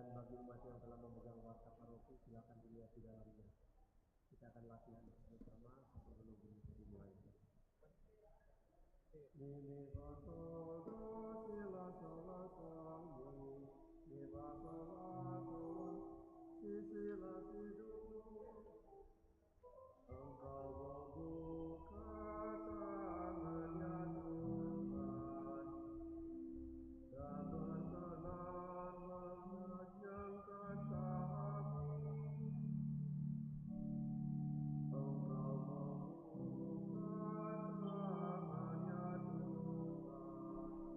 Dan bagi umat yang telah memegang warta paroki, silakan dilihat di dalamnya. Kita akan latihan bersama sebelum dimulai. Nini baso do sila sola solmi, ni baso la sol, si sila si do. Engkau membuka tangannya Tuhan, dan berkenan mengenyangkan kami. Engkau membuka tangannya Tuhan,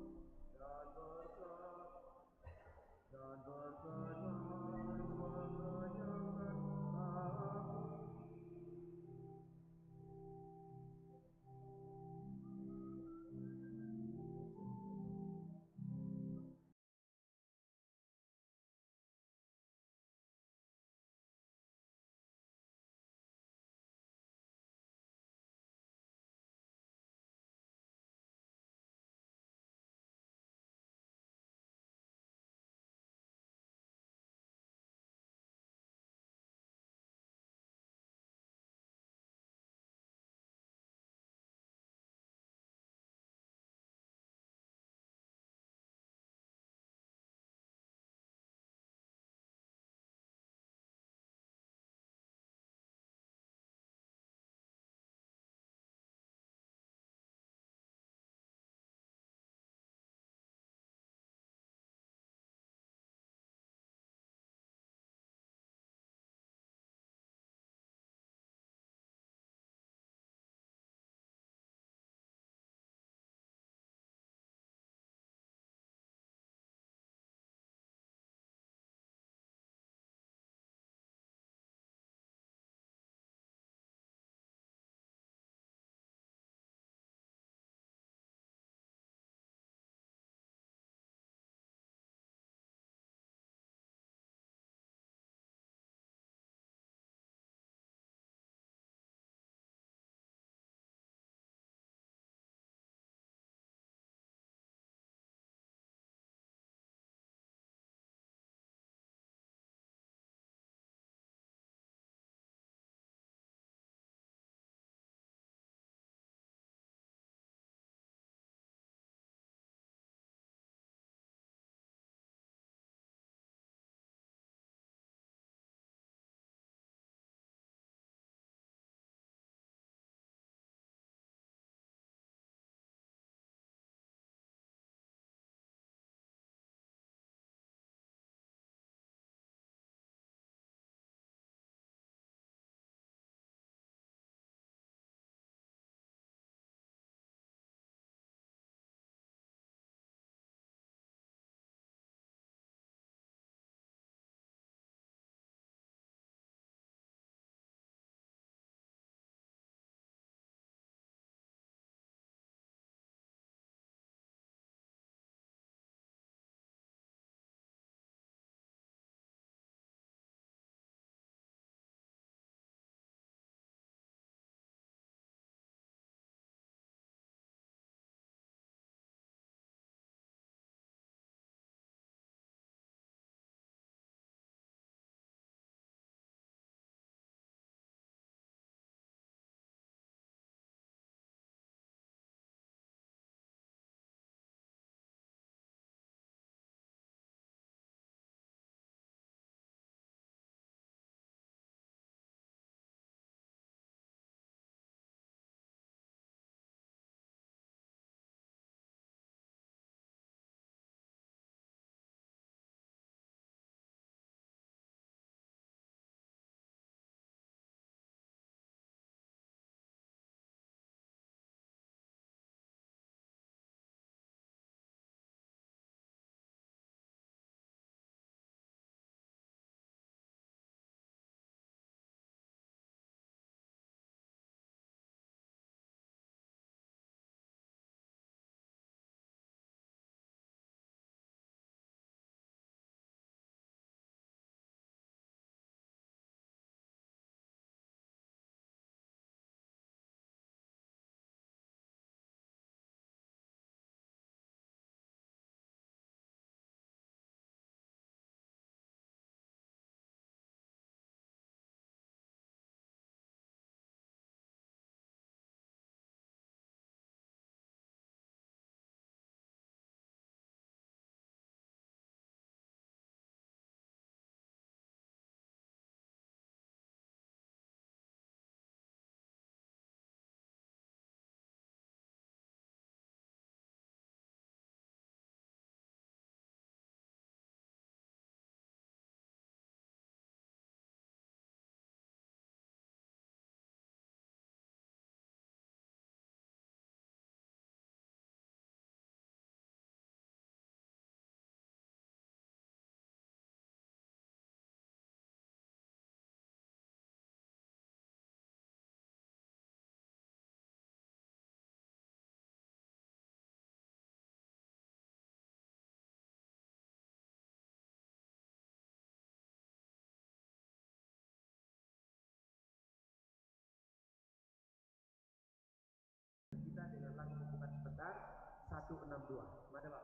2. Mari Pak.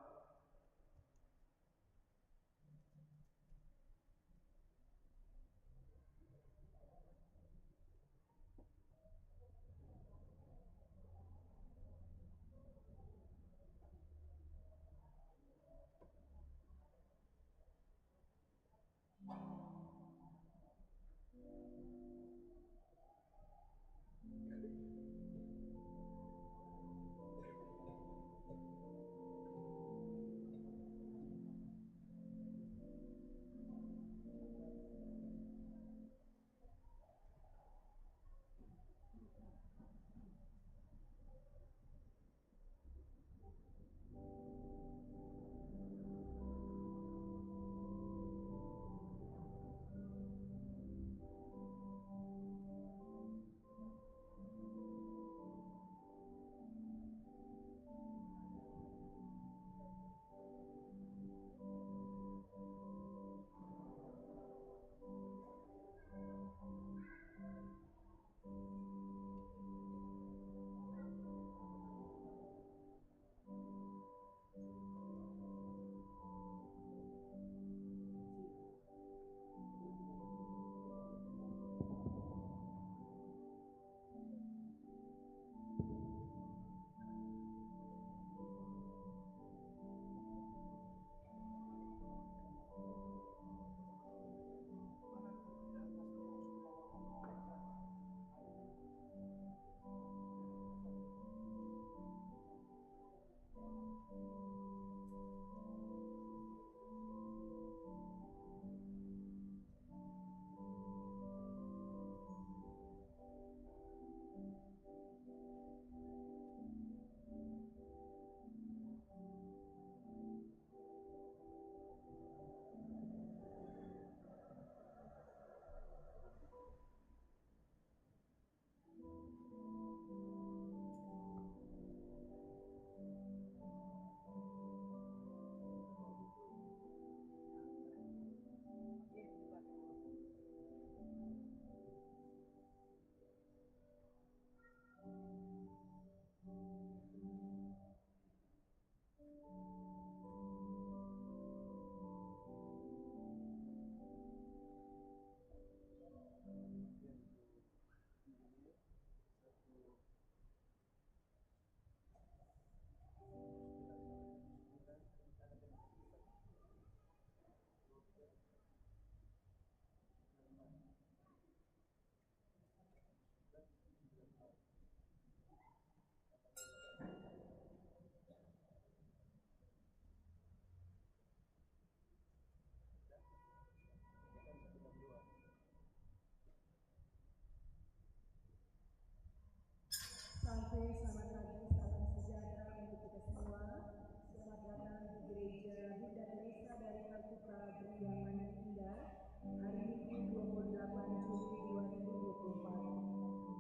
Sampai selamat pagi, salam sejahtera untuk kita semua. Selamat datang di Gereja Bunda Teresa dari Kalkuta Priamani Indah, hari Minggu 28 Juli 2024.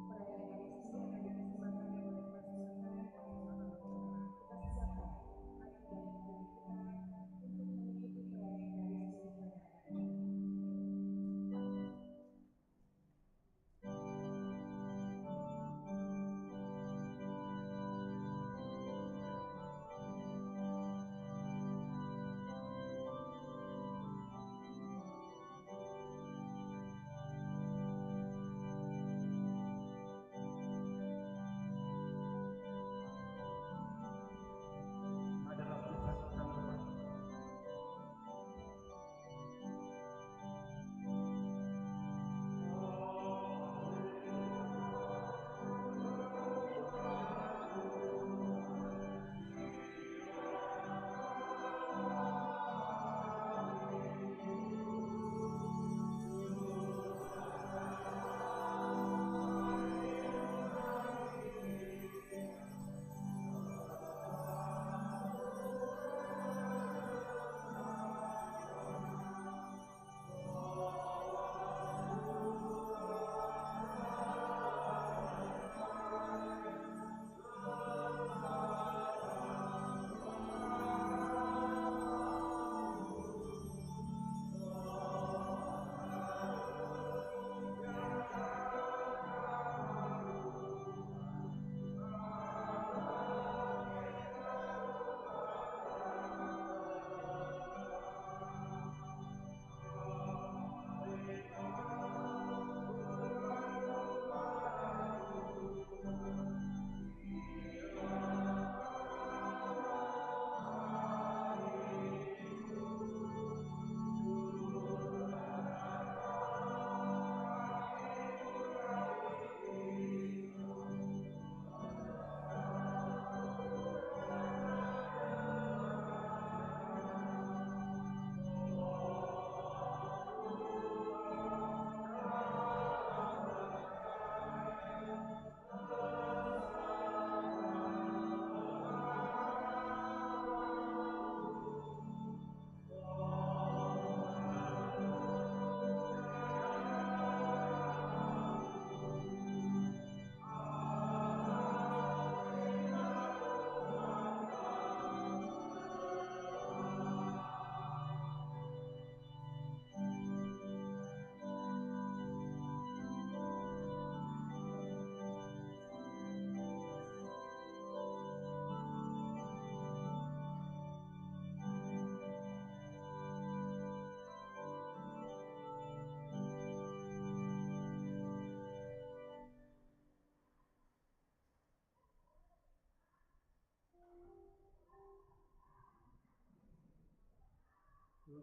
Perayaan Eucharistia akan dipersembahkan oleh Pastor Karen, Pastor Alvira. Kita siapkan hati dan pikiran kita untuk mengikuti perayaan Eucharistia pada hari ini.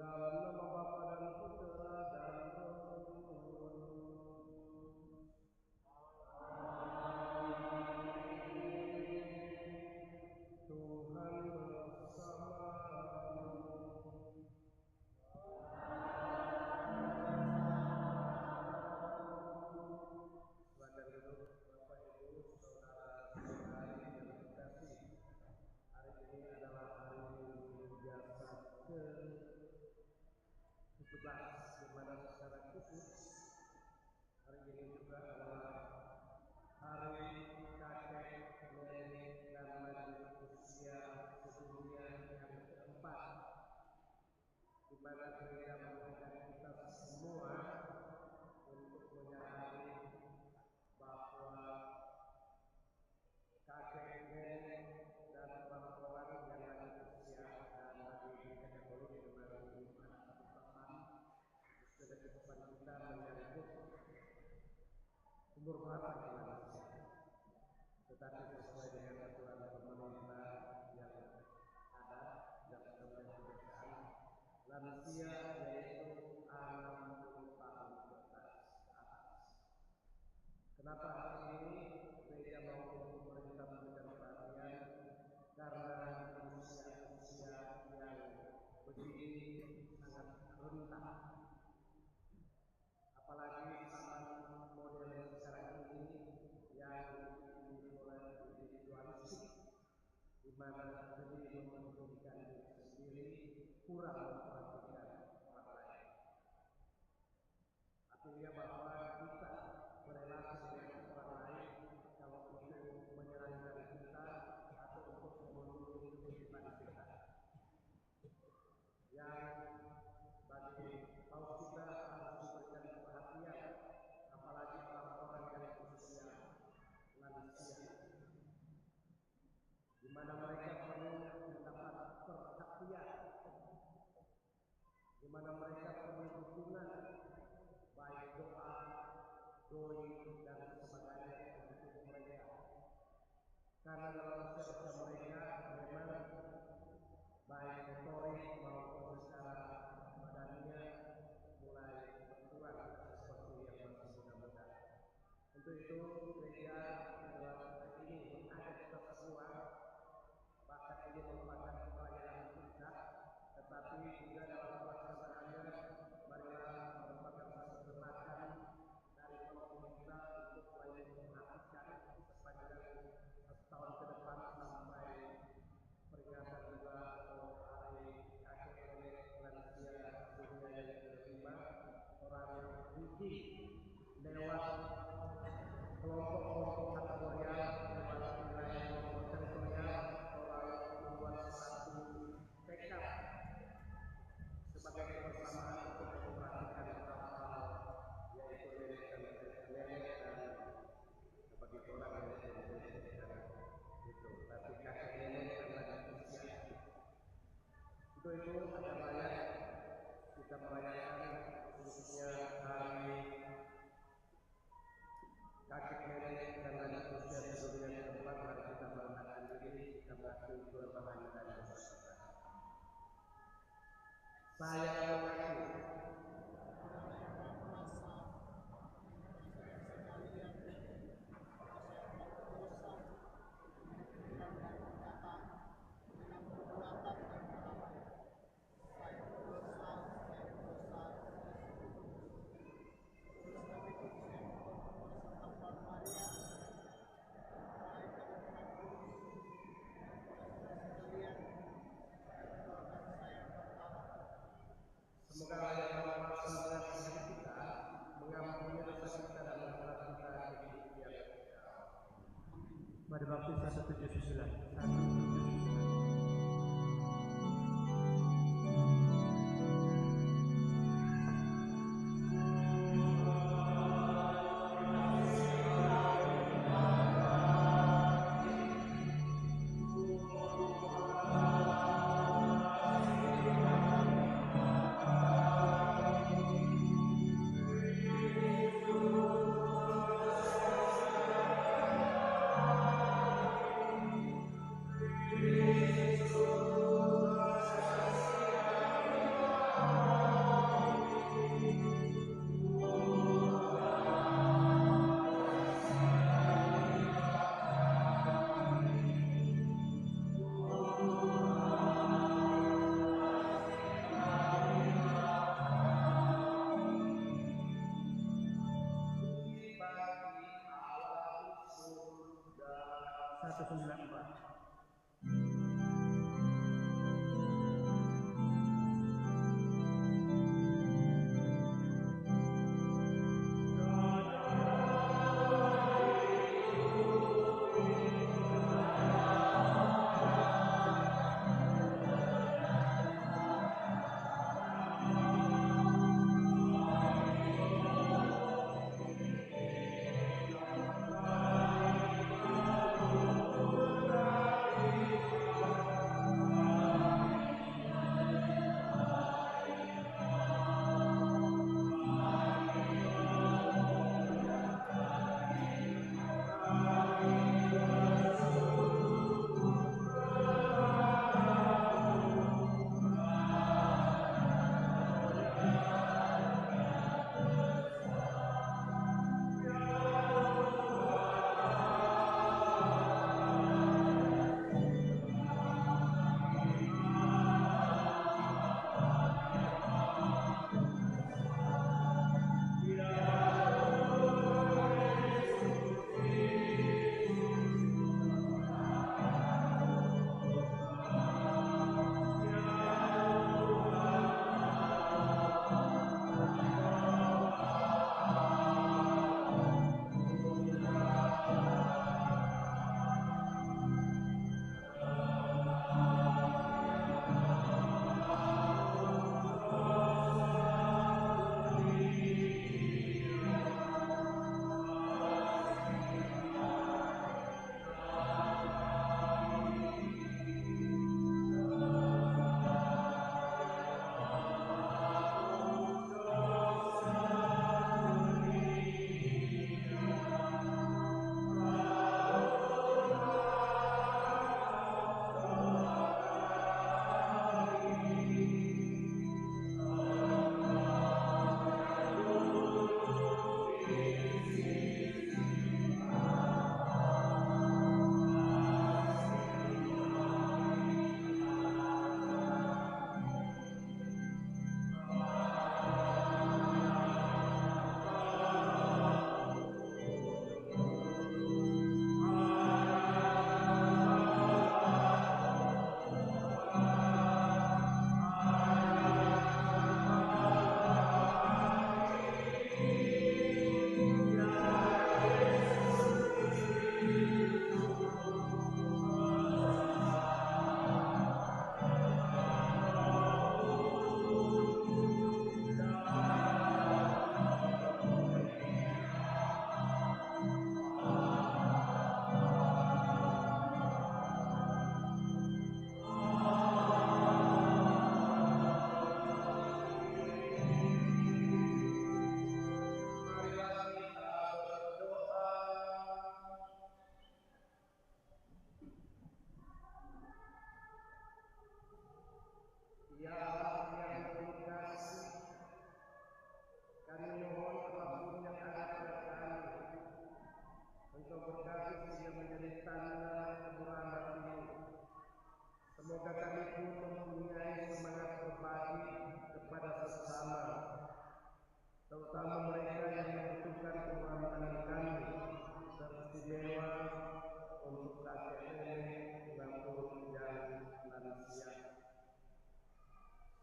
Dalam nama Bapa dan Putra dan Roh Kudus. Tuhan bersamamu. Silakan duduk Bapak Ibu, saudara-saudari yang terkasih. Hari ini adalah hari biasa ke-17 di mana secara khusus hari ini juga adalah hari kakek, nenek, dan lanjut usia sedunia yang keempat, di mana gereja mengajak kita semua untuk menyadari bahwa kakek, nenek, dan orang-orang yang lanjut usia dan tadi dikategori dengan anak keturunan sudah kehidupan kita menyangkut umur berapa itu manusia. Tetapi sesuai dengan aturan pemerintah yang ada dan kebiasaan lansia yaitu 60 tahun ke atas. Kenapa hari ini gereja mau pemerintah memberikan perhatian? Karena usia-usia yang begini sangat rentan. Apalagi zaman modern sekarang ini yang dimulai individualistik, di mana diri mementingkan diri sendiri, kurang memperhatikan orang lain. Artinya bahwa kita berrelasi dengan orang lain kalau itu menyenangkan kita atau untuk memenuhi kebutuhan kita. Yang bagi paus kita harus diberikan perhatian, apalagi orang-orang yang berusia lansia, di mana mereka perlu mendapat perhatian, di mana mereka perlu dukungan, baik doa, doi, dan sebagainya untuk mereka. Karena dalam usia mereka memang baik motorik maupun secara badannya mulai berkurang seperti yang masih muda-muda. Untuk itu gereja dalam hari ini mengajak kita semua, bahkan ini merupakan perayaan puncak, tetapi juga dalam pelaksanaannya marilah merupakan satu gerakan dari pemerintah untuk mulai memperhatikan sepanjang setahun ke depan sampai peringatan juga atau hari kakek nenek lansia dunia yang ke-5 orang Wiki lewat kelompok-kelompok kategorial, lewat wilayah kelompok teritorial, lalu membuat satu tekad sebagai kebersamaan untuk memperhatikan hal-hal yaitu nenek dan begitu orang nenek dan itu, tapi kakek nenek dan lanjut usia. Itu ada banyak kita merayakan khususnya hari kakek nenek dan lanjut usia sedunia keempat. Hari kita merendahkan diri, kita mengakui kelemahan dan dosa kita. Saya mengaku 194.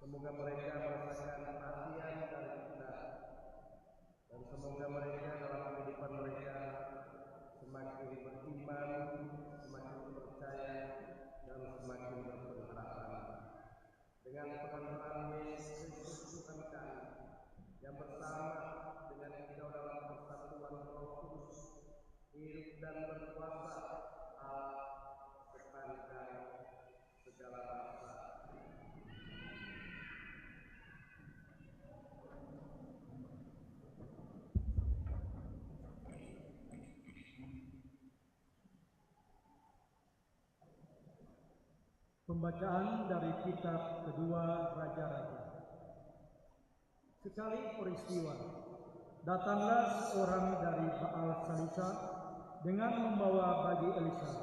Semoga mereka merasakan perhatian dari kita, dan semoga mereka dalam kehidupan mereka semakin beriman, semakin percaya, dan semakin berpengharapan. Dengan pengantaran Yesus Kristus Tuhan kami, yang bersama dengan Engkau dalam persatuan Roh Kudus, hidup dan berkuasa Allah sepanjang segala masa. Pembacaan dari kitab kedua Raja-Raja. Sekali peristiwa, datanglah seorang dari Baal Salisa dengan membawa bagi Elisa,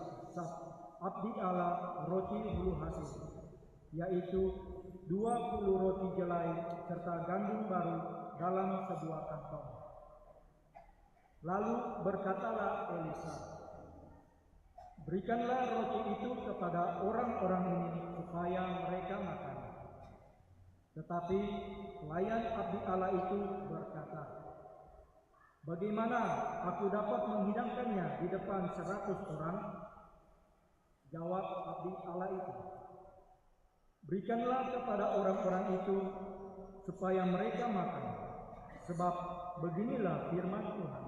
abdi Allah, roti bulu hasil, yaitu 20 roti jelai serta gandum baru dalam sebuah kantong. Lalu berkatalah Elisa, Berikanlah roti itu kepada orang-orang ini supaya mereka makan. Tetapi pelayan abdi Allah itu berkata, "Bagaimana aku dapat menghidangkannya di depan 100 orang?" Jawab abdi Allah itu, "Berikanlah kepada orang-orang itu supaya mereka makan, sebab beginilah firman Tuhan.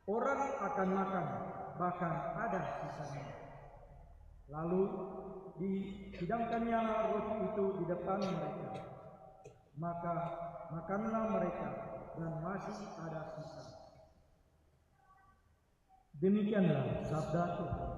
Orang akan makan, bahkan ada sisanya." Lalu dihidangkannya roti itu di depan mereka. Maka makanlah mereka dan masih ada sisa. Demikianlah sabda Tuhan.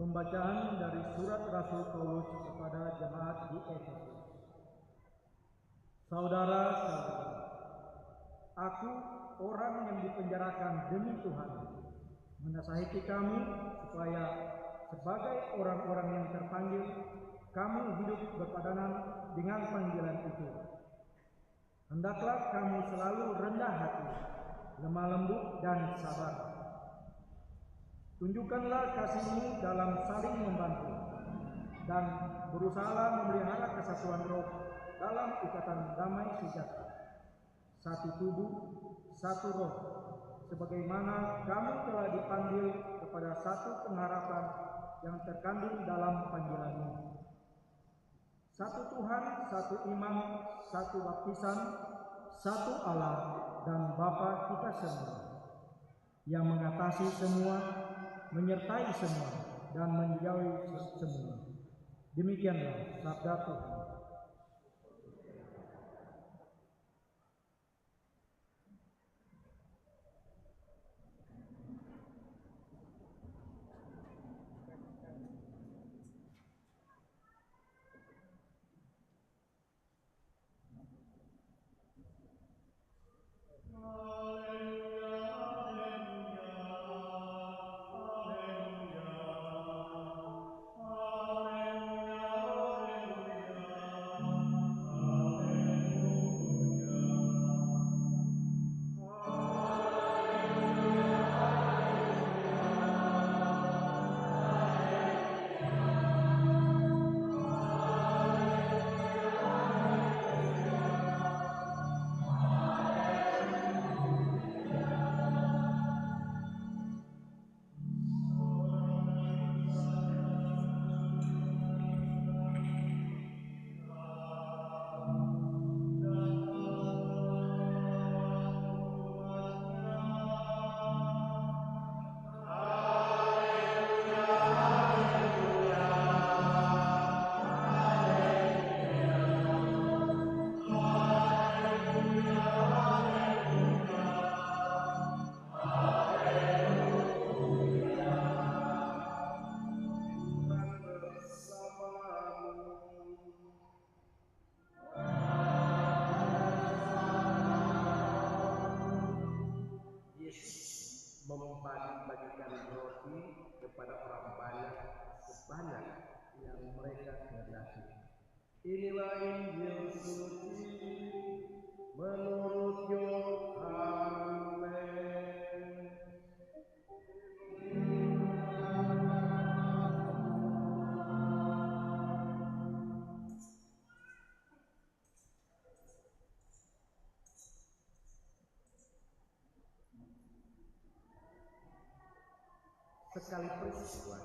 Pembacaan dari surat Rasul Paulus kepada jemaat di Efesus. Saudara-saudara, aku orang yang dipenjarakan demi Tuhan, menasihati kamu supaya sebagai orang-orang yang terpanggil, kamu hidup berpadanan dengan panggilan itu. Hendaklah kamu selalu rendah hati, lemah lembut dan sabar. Tunjukkanlah kasih-Mu dalam saling membantu, dan berusahalah memelihara kesatuan roh dalam ikatan damai sejahtera. Satu tubuh, satu roh, sebagaimana kamu telah dipanggil kepada satu pengharapan yang terkandung dalam panggilan-Mu. Satu Tuhan, satu iman, satu baptisan, satu Allah dan Bapa kita semua, yang mengatasi semua, menyertai semua, dan menjauhi semua. Demikianlah sabda Tuhan. Membagi-bagikan roti kepada orang banyak sebanyak yang mereka kehendaki. Inilah Injil suci menurut Yohanes. Sekali peristiwa,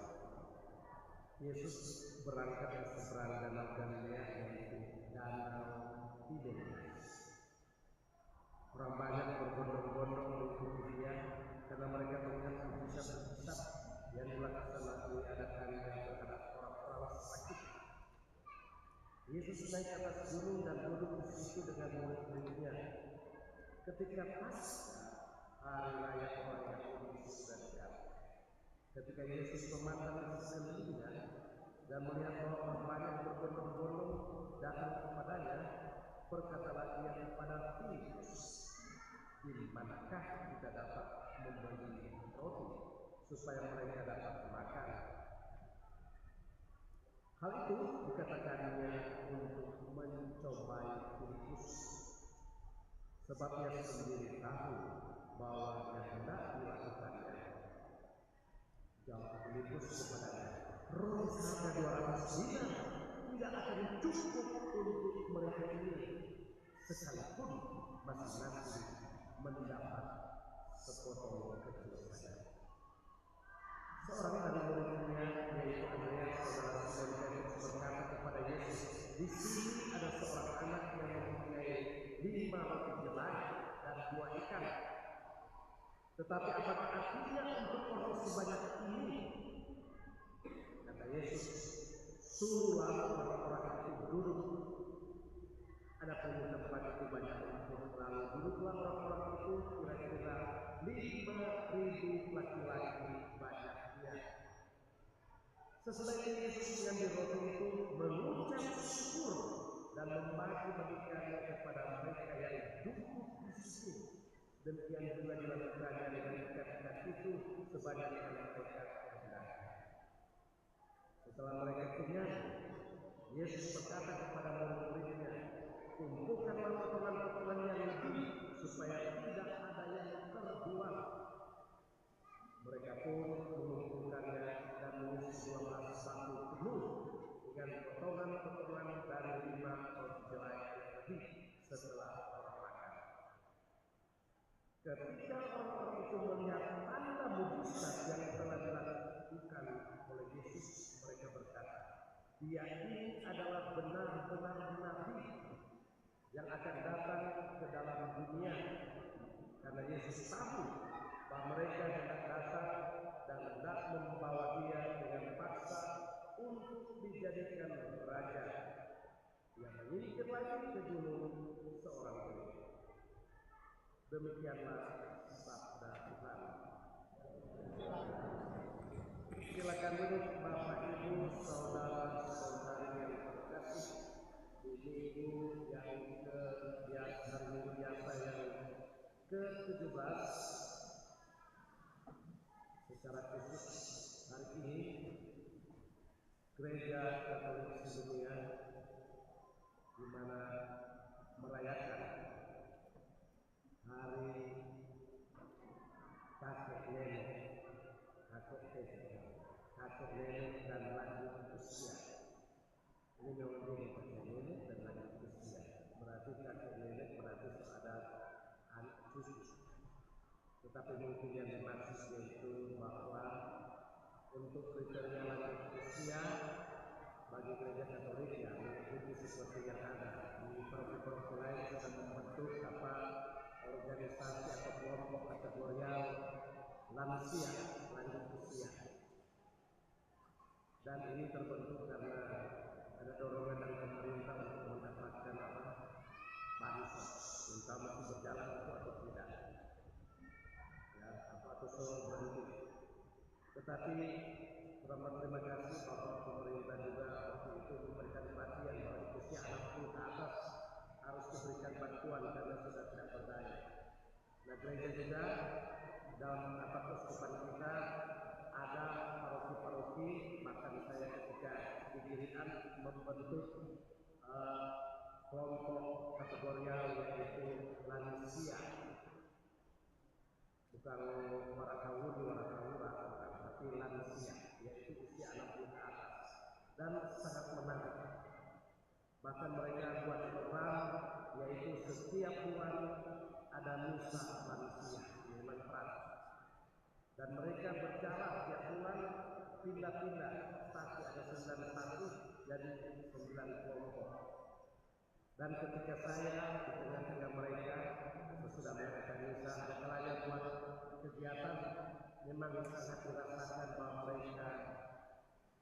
Yesus berangkat ke seberang danau Galilea, yaitu Danau Tiberias. Orang banyak berbondong-bondong mengikuti Dia karena mereka melihat mujizat-mujizat yang dilaksanakannya terhadap orang-orang sakit. Yesus naik ke atas gunung dan duduk di situ dengan murid-muridnya. Ketika Paskah, hari raya orang Yahudi sudah dekat. Ketika Yesus memandang sekelilingnya dan melihat bahwa orang banyak berbondong-bondong datang kepadanya, berkatalah Ia kepada Filipus, "Di manakah kita dapat membeli roti supaya mereka dapat makan?" Hal itu dikatakannya untuk mencobai Filipus, sebab ia sendiri tahu bahwa yang hendak dilakukannya. Jawab Filipus kepadanya, "Roti seharga 200 dinar tidak akan cukup untuk mereka ini, sekalipun masing-masing mendapat sepotong kecil saja." Seorang dari murid-Nya, yaitu Andreas, saudara Simon Petrus, berkata kepada Yesus, "Di sini ada seorang anak yang mempunyai 5 roti jelai dan 2 ikan. Tetapi apakah artinya untuk orang sebanyak ini?" Kata Yesus, "Suruhlah orang-orang itu duduk." Adapun di tempat itu banyak rumput, lalu duduklah orang-orang itu, kira-kira 5.000 laki-laki banyaknya. Sesudah itu Yesus mengambil roti itu, mengucap syukur dan membagi-bagikannya kepada mereka yang duduk di situ. Demikian juga dilakukannya dengan ikan-ikan itu sebanyak yang mereka kehendaki. Setelah mereka kenyang, Yesus berkata kepada murid-muridnya, "Kumpulkanlah potongan-potongan yang lebih, supaya tidak ada yang terbuang." Mereka pun mengumpulkannya dan mengisi 12 batu penuh dengan potongan-potongan dari 5 roti jelai yang lebih setelah orang makan. Ketika orang-orang itu melihat tanda mujizat yang telah dilakukan oleh Yesus, mereka berkata, "Dia ini adalah benar-benar nabi yang akan datang ke dalam dunia." Karena Yesus tahu bahwa mereka hendak datang dan hendak membawa dia dengan paksa untuk dijadikan raja. Ia menyingkir lagi ke gunung seorang diri. Demikianlah sabda Tuhan. Silakan duduk Bapak Ibu, saudara-saudari yang terkasih, di minggu yang hari minggu biasa yang ke-17 secara khusus hari ini Gereja Katolik sedunia di mana merayakan hari kakek nenek dan lanjut usia. Ini memang dia kakek nenek dan lanjut usia. Berarti kakek nenek berarti ada anak cucu. Tetapi mungkin yang dimaksud yaitu bahwa untuk kriteria lanjut usia bagi Gereja Katolik yang mengikuti sesuatu yang ada di paroki-paroki lain sudah membentuk organisasi atau kelompok kategorial lansia lanjut usia. Dan ini terbentuk karena ada dorongan dari pemerintah untuk mendapatkan bansos, entah masih berjalan atau tidak, ya, atau berhenti. Tetapi terima kasih bahwa pemerintah juga waktu itu memberikan perhatian bahwa di usia 60 ke atas harus diberikan bantuan karena sudah tidak berdaya. Nah, gereja juga dalam keuskupan kita ada paroki-paroki, bahkan saya ketika di Girian membentuk kelompok kategorial yaitu lansia, bukan warakawura, tapi lansia, yaitu usia 60 ke atas, dan sangat menarik. Bahkan mereka buat program yaitu setiap bulan ada misa lansia, memang peran. Dan mereka berjalan tiap bulan pindah-pindah, pasti ada 9 jadi 9 kelompok. Dan ketika saya di tengah-tengah mereka sesudah mengadakan misa, ada kalanya buat kegiatan, memang sangat dirasakan bahwa mereka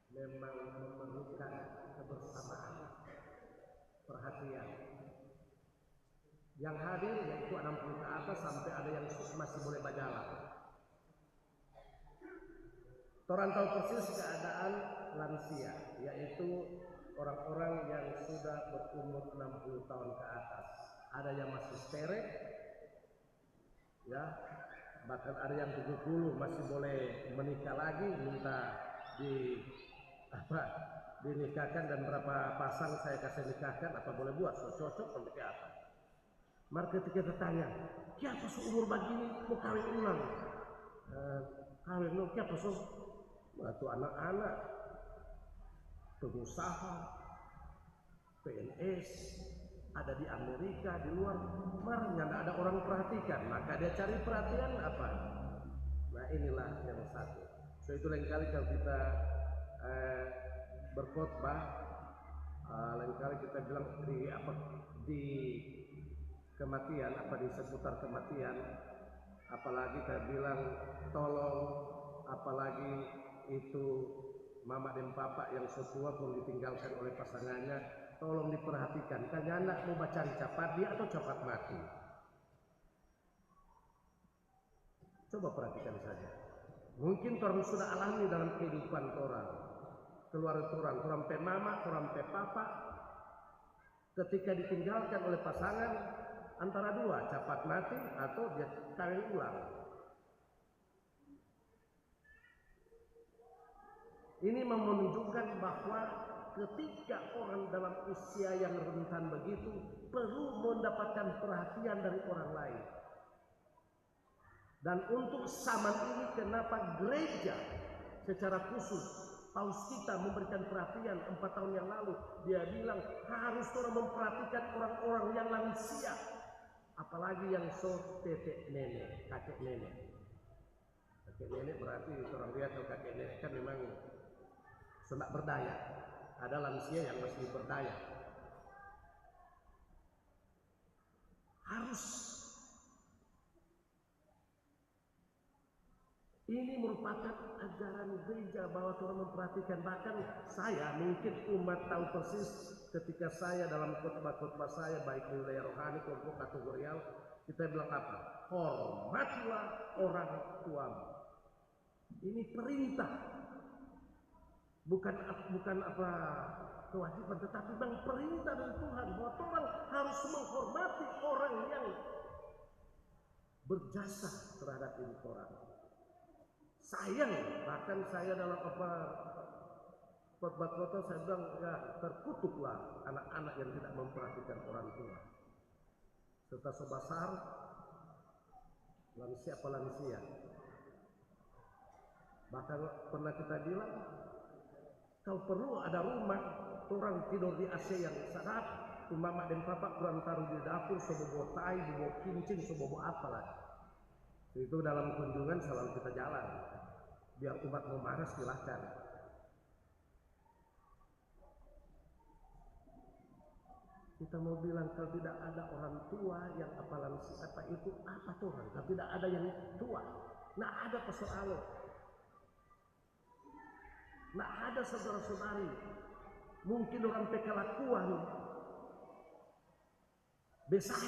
memang memerlukan kebersamaan, perhatian. Yang hadir yaitu 60 ke atas sampai ada yang masih boleh berjalan. Orang tahu persis keadaan lansia, yaitu orang-orang yang sudah berumur 60 tahun ke atas. Ada yang masih sterek, ya, bahkan ada yang 70 masih boleh menikah lagi, minta dinikahkan, dan berapa pasang saya kasih nikahkan, apa boleh buat, cocok untuk apa. Maka ketika kita tanya, siapa seumur begini mau kawin ulang? Kawin lo siapa waktu anak-anak, pengusaha, PNS, ada di Amerika, di luar, marahnya tidak ada orang perhatikan, maka dia cari perhatian apa? Nah, inilah yang satu. So itu lain kali kalau kita berkhotbah, lain kali kita bilang di kematian, di seputar kematian, apalagi kita bilang tolong, apalagi itu mama dan papa yang setua pun ditinggalkan oleh pasangannya, tolong diperhatikan, kan anak mau baca cepat dia atau cepat mati. Coba perhatikan saja. Mungkin orang sudah alami dalam kehidupan orang, keluarga orang pe mama, orang pe papa, ketika ditinggalkan oleh pasangan antara dua, cepat mati atau dia kawin ulang. Ini menunjukkan bahwa ketika orang dalam usia yang rentan begitu perlu mendapatkan perhatian dari orang lain. Dan untuk zaman ini kenapa gereja secara khusus Paus kita memberikan perhatian 4 tahun yang lalu. Dia bilang harus orang memperhatikan orang-orang yang lansia. Apalagi yang tetek nenek, kakek nenek. Kakek nenek berarti orang lihat kalau kakek nenek kan memang sudah berdaya. Ada lansia yang masih berdaya. Harus. Ini merupakan ajaran gereja bahwa Tuhan memperhatikan. Bahkan saya mungkin umat tahu persis ketika saya dalam khotbah-khotbah saya baik di wilayah rohani kelompok kategorial, kita bilang apa? Hormatilah orang tuamu. Ini perintah. Bukan apa kewajiban, tetapi memang perintah dari Tuhan bahwa Tuhan harus menghormati orang yang berjasa terhadap hidup orang. Sayang, bahkan saya dalam khotbah-khotbah saya bilang ya terkutuklah anak-anak yang tidak memperhatikan orang tua. Serta sebesar lansia. Bahkan pernah kita bilang kalau perlu ada rumah orang tidur di AC yang sedap, mama dan papa kurang taruh di dapur sebobo tai, bobo kincing, sebobo apa lagi. Itu dalam kunjungan selalu kita jalan. Biar umat mau marah silahkan. Kita mau bilang kalau tidak ada orang tua yang apa itu apa Tuhan? Kalau tidak ada yang tua, nah ada persoalan. Nah ada saudara-saudari, mungkin orang kelakuan besar,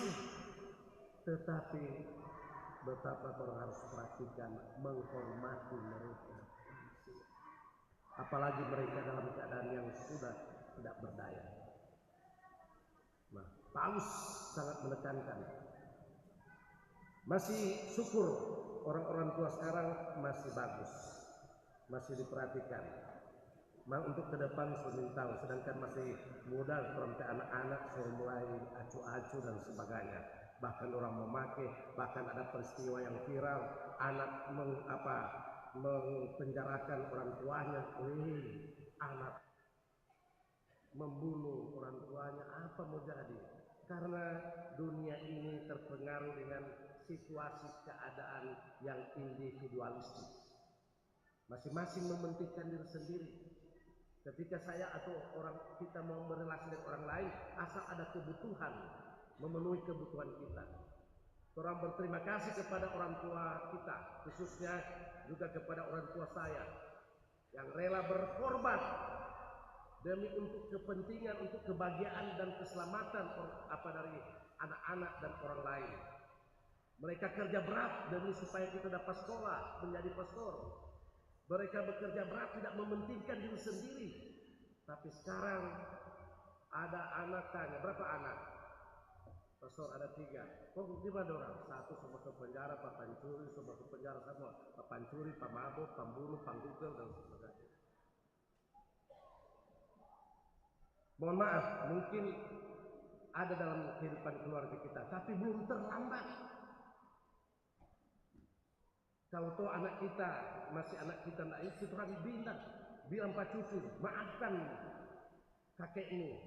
tetapi betapa orang harus perhatikan menghormati mereka. Apalagi mereka dalam keadaan yang sudah tidak berdaya. Nah, Paulus sangat menekankan. Masih syukur orang-orang tua sekarang masih bagus, masih diperhatikan. Untuk ke depan saya tahu, sedangkan masih muda, sampai anak-anak saya mulai acu-acu dan sebagainya. Bahkan orang memakai, bahkan ada peristiwa yang viral, anak mempenjarakan orang tuanya, anak membunuh orang tuanya, apa mau jadi? Karena dunia ini terpengaruh dengan situasi keadaan yang individualistis. Masing-masing mementingkan diri sendiri. Ketika saya atau orang kita mau berrelasi dengan orang lain, asal ada kebutuhan, memenuhi kebutuhan kita. Orang berterima kasih kepada orang tua kita, khususnya juga kepada orang tua saya yang rela berkorban demi untuk kepentingan, untuk kebahagiaan dan keselamatan dari anak-anak dan orang lain. Mereka kerja berat demi supaya kita dapat sekolah, menjadi pastor. Mereka bekerja berat tidak mementingkan diri sendiri. Tapi sekarang ada anak tanya, berapa anak? Pastor ada 3. Kok gimana orang? 1 semua ke penjara, Pak pancuri, semua ke penjara semua. Pak pancuri, Pak mabuk, pembunuh, panggugal dan sebagainya. Mohon maaf, mungkin ada dalam kehidupan keluarga kita, tapi belum terlambat. Kalau tuh anak kita, masih anak kita nak ikut orang bilang Pak cucu, maafkan kakekmu.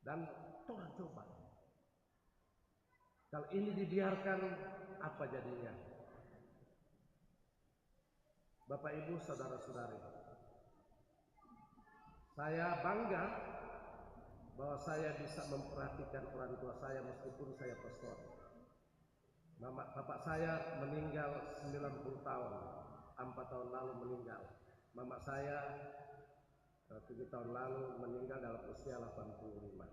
Dan Tuhan coba. Kalau ini dibiarkan, apa jadinya? Bapak Ibu, saudara-saudari, saya bangga bahwa saya bisa memperhatikan orang tua saya meskipun saya pastor. Bapak saya meninggal 90 tahun, 4 tahun lalu meninggal. Mama saya 7 tahun lalu meninggal dalam usia 85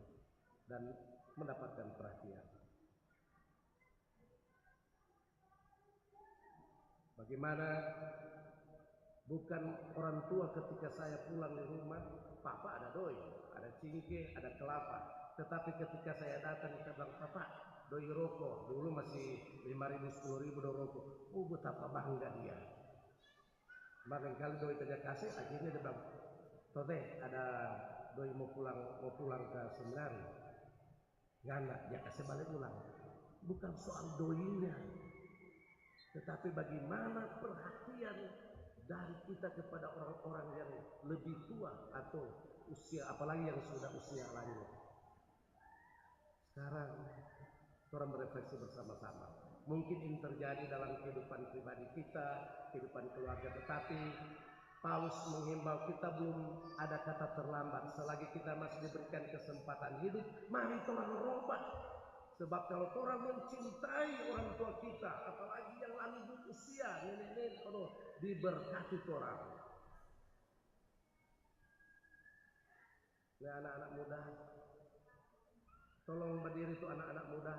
dan mendapatkan perhatian. Bagaimana bukan orang tua ketika saya pulang di rumah, Papa ada doi, ada cingke, ada kelapa. Tetapi ketika saya datang, kita bilang, Papa, doi rokok. Dulu masih 5.000, 10.000 doi rokok. Oh, betapa bangga dia. Bahkan kali doi kerja kasih, akhirnya dia bilang, Tote, ada doi mau pulang ke seminari. Ngana, dia kasih balik ulang. Bukan soal doinya. tetapi bagaimana perhatian dari kita kepada orang-orang yang lebih tua atau usia, apalagi yang sudah usia lanjut. Sekarang orang berefleksi bersama-sama. Mungkin ini terjadi dalam kehidupan pribadi kita, kehidupan keluarga, tetapi Paulus menghimbau kita belum ada kata terlambat. Selagi kita masih diberikan kesempatan hidup, mari tolong berubah. Sebab kalau orang mencintai orang tua kita, apalagi yang lanjut usia, nenek-nenek, diberkati orang. Nah, anak-anak muda, tolong berdiri tuh anak-anak muda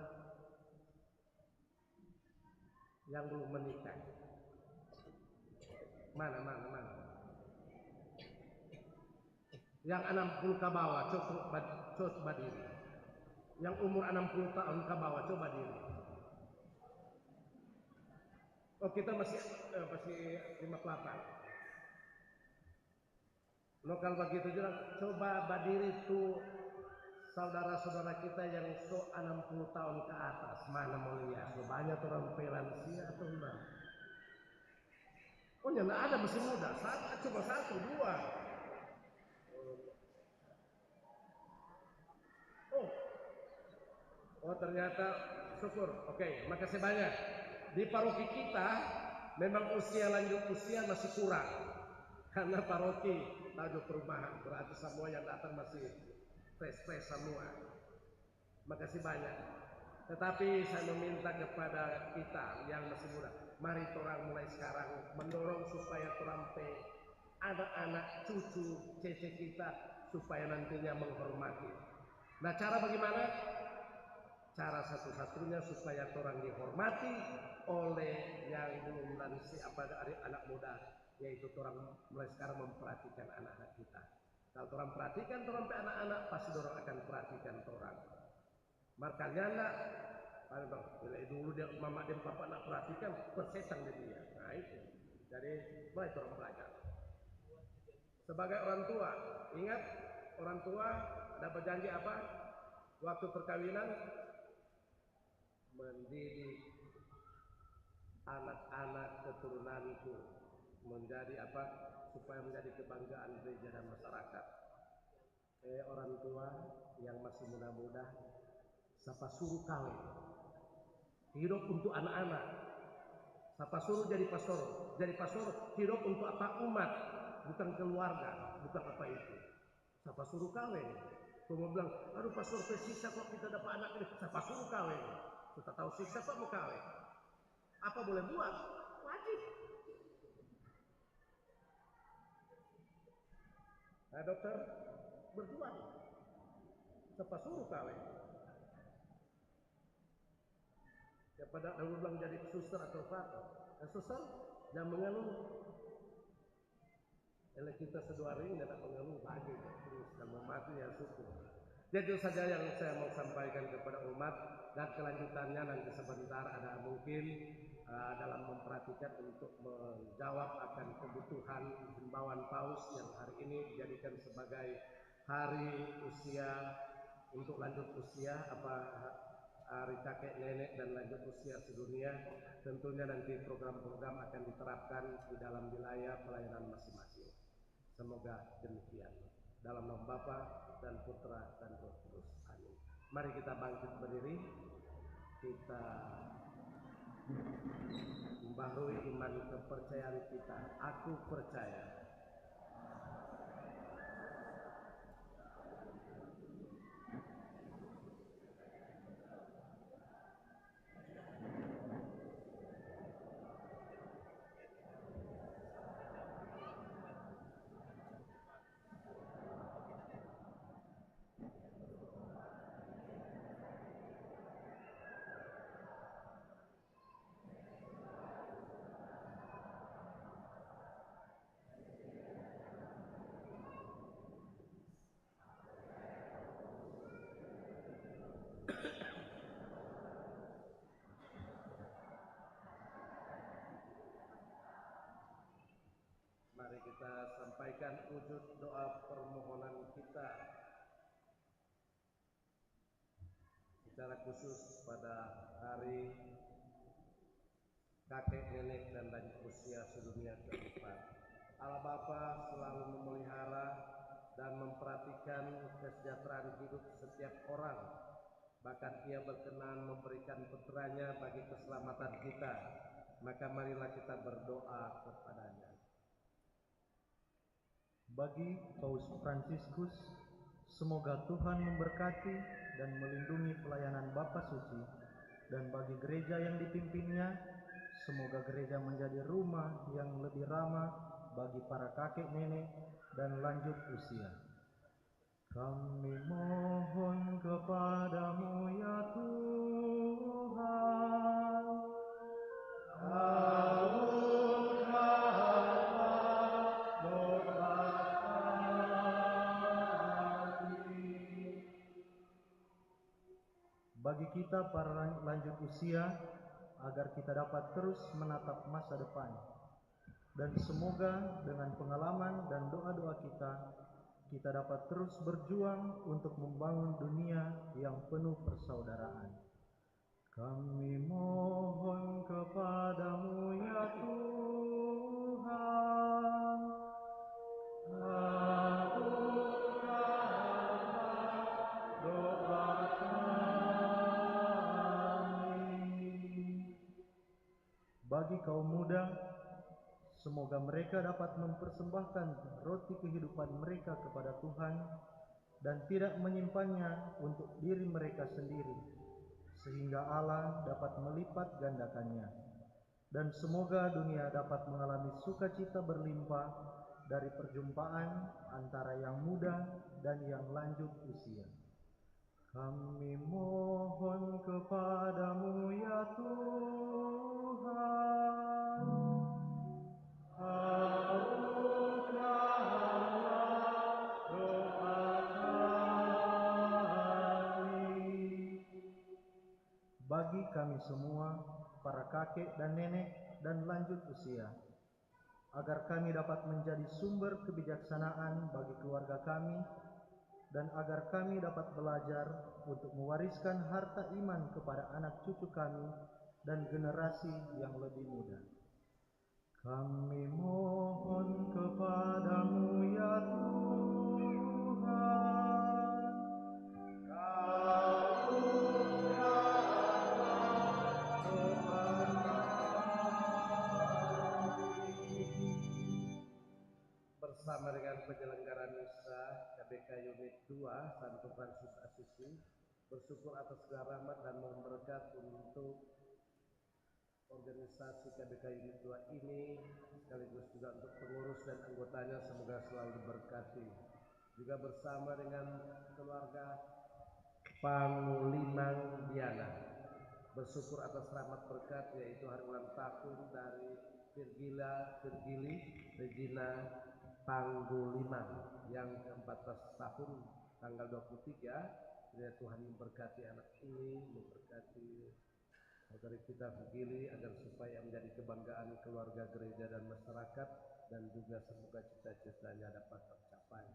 yang belum menikah. Mana. Yang 60 ke bawah, coba berdiri. Yang umur 60 tahun ke bawah, coba diri. Oh, kita masih 58. No, kalau begitu juga, coba berdiri tuh saudara-saudara kita yang 60 tahun ke atas. Mana mau lihat? Banyak orang pelansia atau enggak? Oh, ya enggak ada, masih muda. Coba 1, 2. Oh, ternyata syukur. Oke, makasih banyak. Di paroki kita memang lanjut usia masih kurang. Karena paroki tajuk perumahan, berarti semua yang datang masih fresh semua. Makasih banyak. Tetapi saya meminta kepada kita yang masih muda, mari orang mulai sekarang mendorong supaya anak-anak, cucu, cece kita supaya nantinya menghormati. Nah, cara bagaimana? Cara satu-satunya supaya orang dihormati oleh yang belum lansia dari anak muda, yaitu orang mulai sekarang memperhatikan anak-anak kita. Kalau orang perhatikan orang anak-anak, pasti orang akan perhatikan orang. Makanya enggak, dulu dia mama dan papa nak perhatikan, persetan dia. Nah itu, jadi mulai orang belajar. Sebagai orang tua, ingat orang tua ada berjanji apa? Waktu perkawinan, mendidik anak-anak keturunanku menjadi apa? Supaya menjadi kebanggaan gereja dan masyarakat. Orang tua yang masih muda-muda, siapa suruh kawin? Hidup untuk anak-anak. Siapa suruh jadi pastor? Jadi pastor hidup untuk apa? Umat, bukan keluarga, bukan apa itu. Siapa suruh kawin? Kamu bilang, aduh pastor persisa kok kita dapat anak ini. Siapa suruh kawin? Kita tahu siksa Pak mau kawin. Apa boleh buat? Wajib. Nah dokter, berjuang. Siapa suruh kawin? Ya pada dulu bilang jadi suster atau apa? Suster, jangan mengeluh. Kalau kita sedua ring tidak mengeluh lagi terus dan mati ya syukur. Jadi itu saja yang saya mau sampaikan kepada umat, dan kelanjutannya nanti sebentar ada mungkin dalam memperhatikan untuk menjawab akan kebutuhan himbauan Paus yang hari ini dijadikan sebagai hari usia untuk lanjut usia hari kakek nenek dan lanjut usia sedunia. Tentunya nanti program-program akan diterapkan di dalam wilayah pelayanan masing-masing. Semoga demikian. Dalam nama Bapa dan Putra dan Roh Kudus. Amin. Mari kita bangkit berdiri. Kita membaharui iman kepercayaan kita. Aku percaya. Mari kita sampaikan wujud doa permohonan kita secara khusus pada hari kakek nenek dan lanjut usia sedunia keempat. Allah Bapa selalu memelihara dan memperhatikan kesejahteraan hidup setiap orang. Bahkan Ia berkenan memberikan putranya bagi keselamatan kita. Maka marilah kita berdoa kepadanya. Bagi Paus Fransiskus, semoga Tuhan memberkati dan melindungi pelayanan Bapa Suci, dan bagi gereja yang dipimpinnya, semoga gereja menjadi rumah yang lebih ramah bagi para kakek nenek dan lanjut usia. Kami mohon kepadamu ya Tuhan, bagi kita para lanjut usia, agar kita dapat terus menatap masa depan. Dan semoga dengan pengalaman dan doa-doa kita dapat terus berjuang untuk membangun dunia yang penuh persaudaraan. Kami mohon kepadamu ya Tuhan, bagi kaum muda, semoga mereka dapat mempersembahkan roti kehidupan mereka kepada Tuhan dan tidak menyimpannya untuk diri mereka sendiri, sehingga Allah dapat melipat gandakannya. Dan semoga dunia dapat mengalami sukacita berlimpah dari perjumpaan antara yang muda dan yang lanjut usia. Kami mohon kepadamu ya Tuhan, bagi kami semua, para kakek dan nenek dan lanjut usia, agar kami dapat menjadi sumber kebijaksanaan bagi keluarga kami, dan agar kami dapat belajar untuk mewariskan harta iman kepada anak cucu kami dan generasi yang lebih muda. Kami mohon kepadamu ya Tuhan, bersama dengan penyelenggara misa KBK Unit 2 Santo Francis Assisi bersyukur atas segala rahmat dan mohon berkat untuk organisasi KBK Unit 2 ini, sekaligus juga untuk pengurus dan anggotanya, semoga selalu diberkati. Juga bersama dengan keluarga Pangulimang Diana bersyukur atas rahmat berkat, yaitu hari ulang tahun dari Virgili Regina Pangulimang yang ke-14 tahun tanggal 23. Ya, Tuhan memberkati anak ini, memberkati saudari kita Virgili agar supaya menjadi kebanggaan keluarga, gereja dan masyarakat, dan juga semoga cita-citanya dapat tercapai.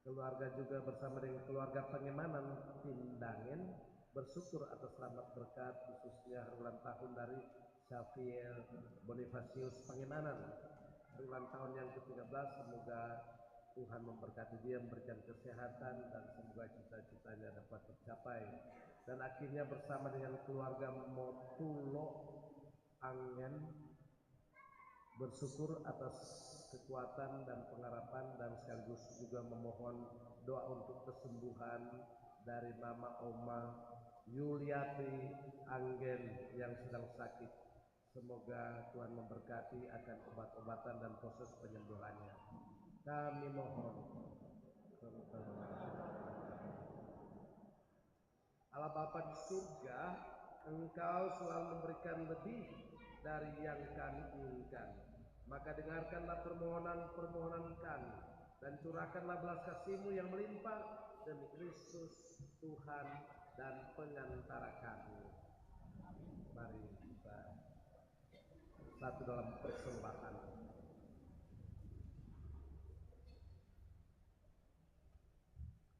Keluarga juga bersama dengan keluarga Pangemanan Tindangen bersyukur atas rahmat berkat, khususnya hari ulang tahun dari Xavier Bonifacius Pangemanan, hari ulang tahun yang ke-13. Semoga Tuhan memberkati dia, memberikan kesehatan, dan semoga cita-citanya dapat tercapai. Dan akhirnya bersama dengan keluarga Motulo Angen bersyukur atas kekuatan dan pengharapan, dan sekaligus juga memohon doa untuk kesembuhan dari Mama Oma Yuliati Anggen yang sedang sakit. Semoga Tuhan memberkati akan obat-obatan dan proses penyembuhannya. Kami mohon. Allah Bapa di surga, Engkau selalu memberikan lebih dari yang kami inginkan. Maka dengarkanlah permohonan-permohonan kami, dan curahkanlah belas kasih-Mu yang melimpah demi Kristus Tuhan dan pengantara kami. Mari kita satu dalam persembahan.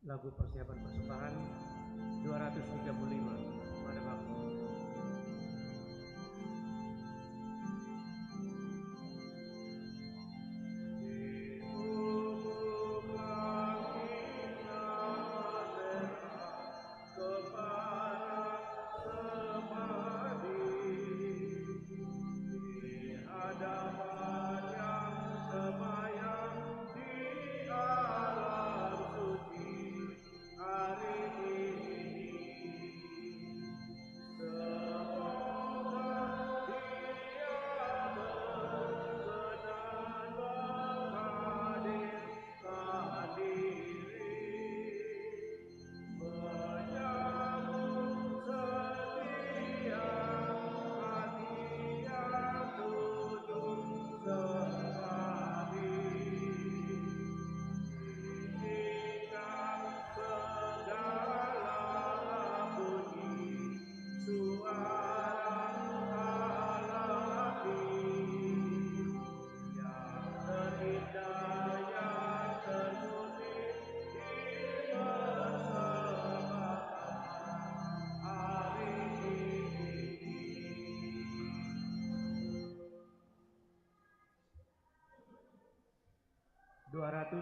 Lagu persiapan persembahan 235. Pada waktu 236.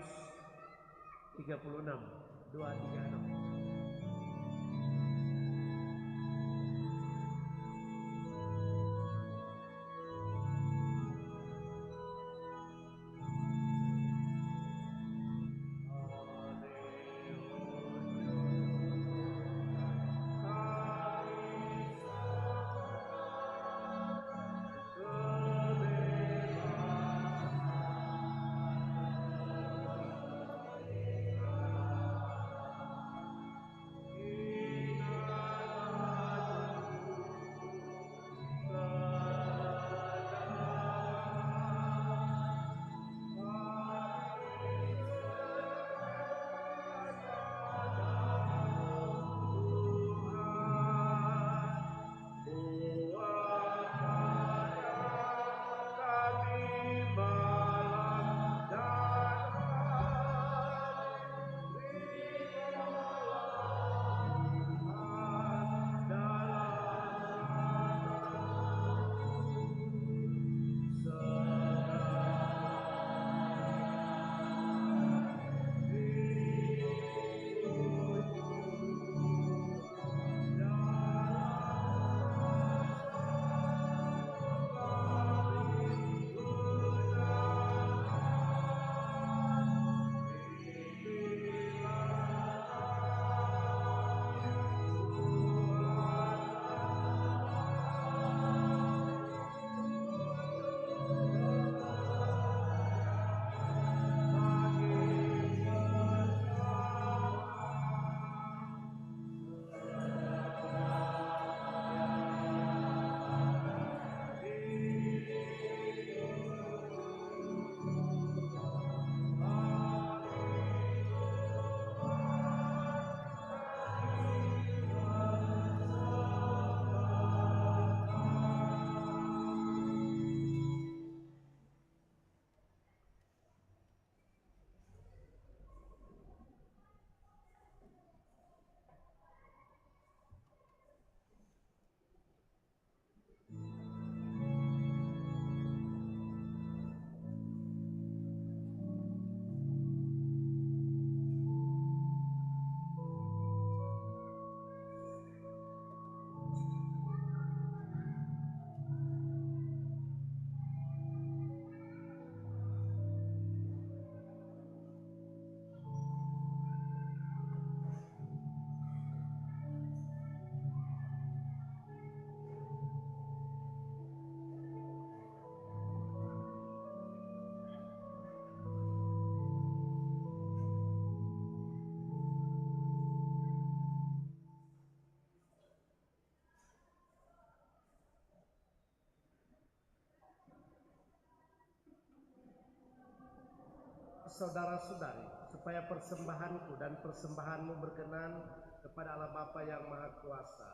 Saudara-saudari, supaya persembahanku dan persembahanmu berkenan kepada Allah Bapa yang Maha Kuasa.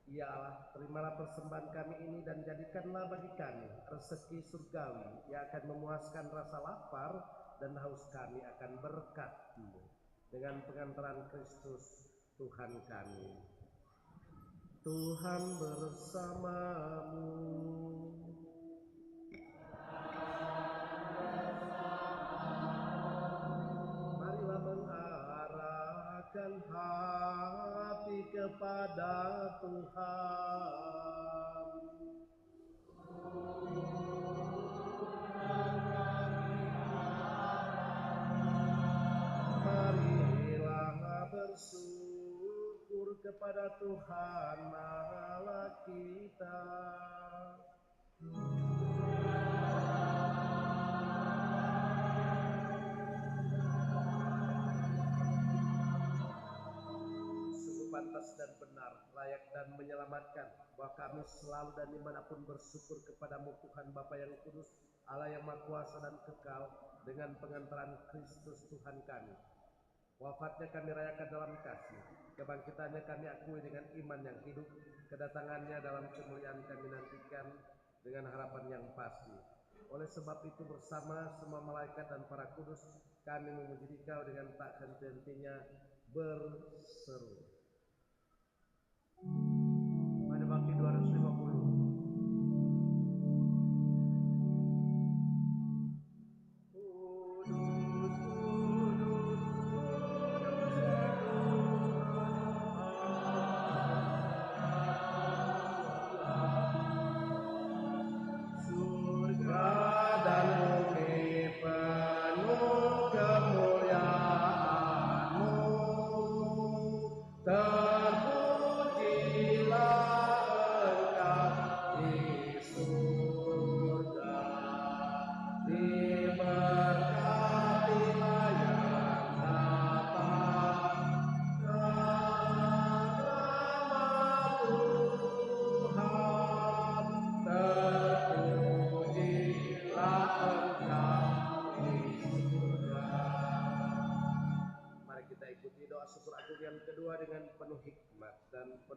Ya Allah, terimalah persembahan kami ini dan jadikanlah bagi kami rezeki surgawi yang akan memuaskan rasa lapar dan haus kami akan berkat-Mu dengan pengantaran Kristus Tuhan kami. Tuhan bersamamu. Marilah mengarahkan hati kepada Tuhan. Marilah bersyukur kepada Tuhan Allah kita. Sungguh pantas dan benar, layak dan menyelamatkan bahwa kami selalu dan dimanapun bersyukur kepadamu Tuhan Bapa yang kudus, Allah yang Maha Kuasa dan kekal, dengan pengantaran Kristus Tuhan kami. Wafatnya kami rayakan dalam kasih, kebangkitannya kami akui dengan iman yang hidup, kedatangannya dalam kemuliaan kami nantikan dengan harapan yang pasti. Oleh sebab itu bersama semua malaikat dan para kudus, kami memuji Dikau dengan tak henti-hentinya berseru.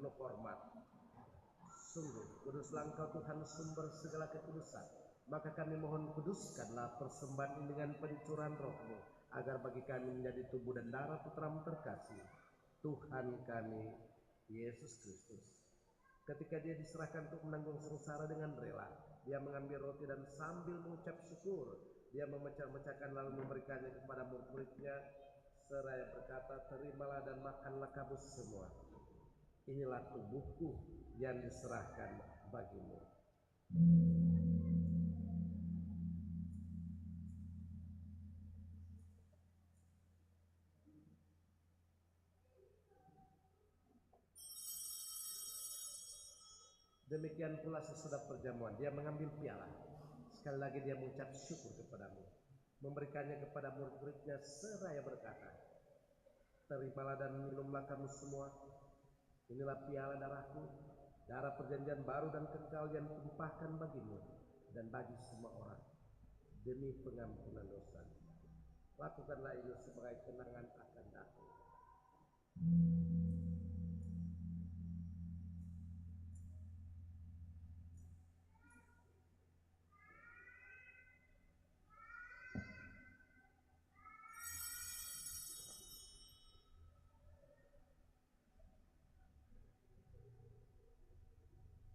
penuh hormat. Sungguh, kuduslah Engkau Tuhan sumber segala kekudusan. Maka kami mohon kuduskanlah persembahan ini dengan pencurahan roh-Mu, agar bagi kami menjadi tubuh dan darah Putra-Mu terkasih, Tuhan kami, Yesus Kristus. Ketika Dia diserahkan untuk menanggung sengsara dengan rela, Dia mengambil roti dan sambil mengucap syukur, Dia memecah-mecahkan lalu memberikannya kepada murid-muridnya, seraya berkata, terimalah dan makanlah kamu semua. Inilah tubuhku yang diserahkan bagimu. Demikian pula sesudah perjamuan, Dia mengambil piala. Sekali lagi Dia mengucap syukur kepadamu, memberikannya kepada murid-muridnya seraya berkata, terimalah dan minumlah kamu semua. Inilah piala darahku, darah perjanjian baru dan kekal yang ditumpahkan bagimu dan bagi semua orang demi pengampunan dosa. Lakukanlah ini sebagai kenangan akan aku.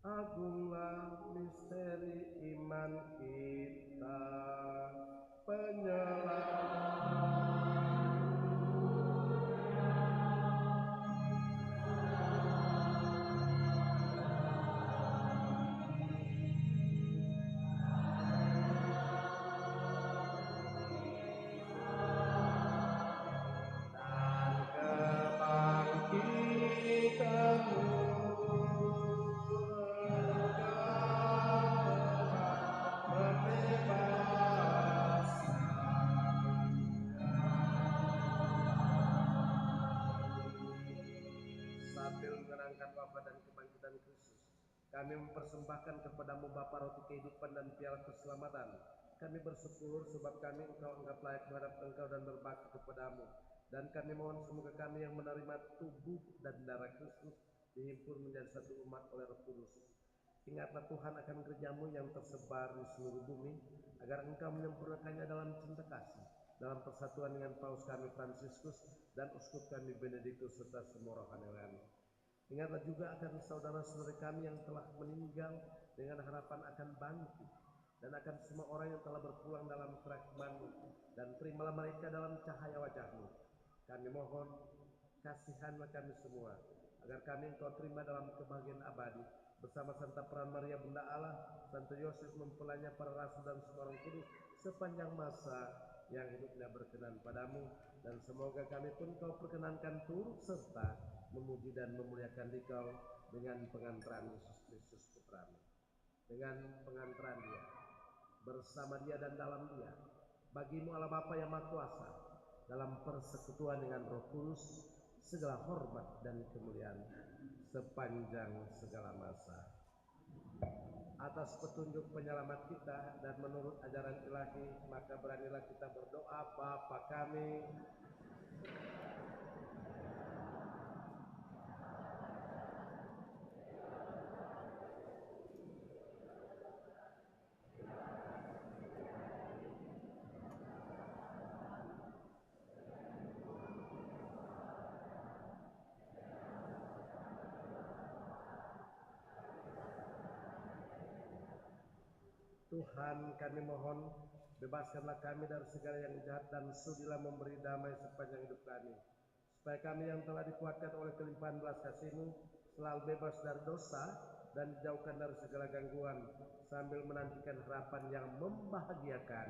Agunglah misteri iman kita, penyelamat. Kami mempersembahkan kepadamu Bapa roti kehidupan dan piala keselamatan. Kami bersyukur sebab kami Engkau anggap layak menghadap Engkau dan berbakti kepadamu. Dan kami mohon semoga kami yang menerima tubuh dan darah Kristus dihimpun menjadi satu umat oleh Roh Kudus. Ingatlah Tuhan akan gerejamu yang tersebar di seluruh bumi, agar Engkau menyempurnakannya dalam cinta kasih, dalam persatuan dengan Paus kami Fransiskus dan Uskup kami Benediktus serta semua rohani lain. Ingatlah juga akan saudara-saudari kami yang telah meninggal dengan harapan akan bangkit, dan akan semua orang yang telah berpulang dalam kerahman-Mu, dan terimalah mereka dalam cahaya wajah-Mu. Kami mohon, kasihanlah kami semua, agar kami Engkau terima dalam kebahagiaan abadi, bersama Santa Peran Maria Bunda Allah, Santo Yosef mempelainya para rasul dan semua orang kudus sepanjang masa yang hidupnya berkenan padamu, dan semoga kami pun Kau perkenankan turut serta memuji dan memuliakan Dikau dengan pengantaran Yesus Kristus Putra-Mu, dengan pengantaran Dia, bersama Dia dan dalam Dia, bagimu Allah Bapa yang Maha Kuasa, dalam persekutuan dengan Roh Kudus, segala hormat dan kemuliaan sepanjang segala masa. Atas petunjuk penyelamat kita dan menurut ajaran ilahi, maka beranilah kita berdoa. Bapa kami, Tuhan kami mohon, bebaskanlah kami dari segala yang jahat dan sudilah memberi damai sepanjang hidup kami, supaya kami yang telah dikuatkan oleh kelimpahan belas kasih-Mu selalu bebas dari dosa dan dijauhkan dari segala gangguan, sambil menantikan harapan yang membahagiakan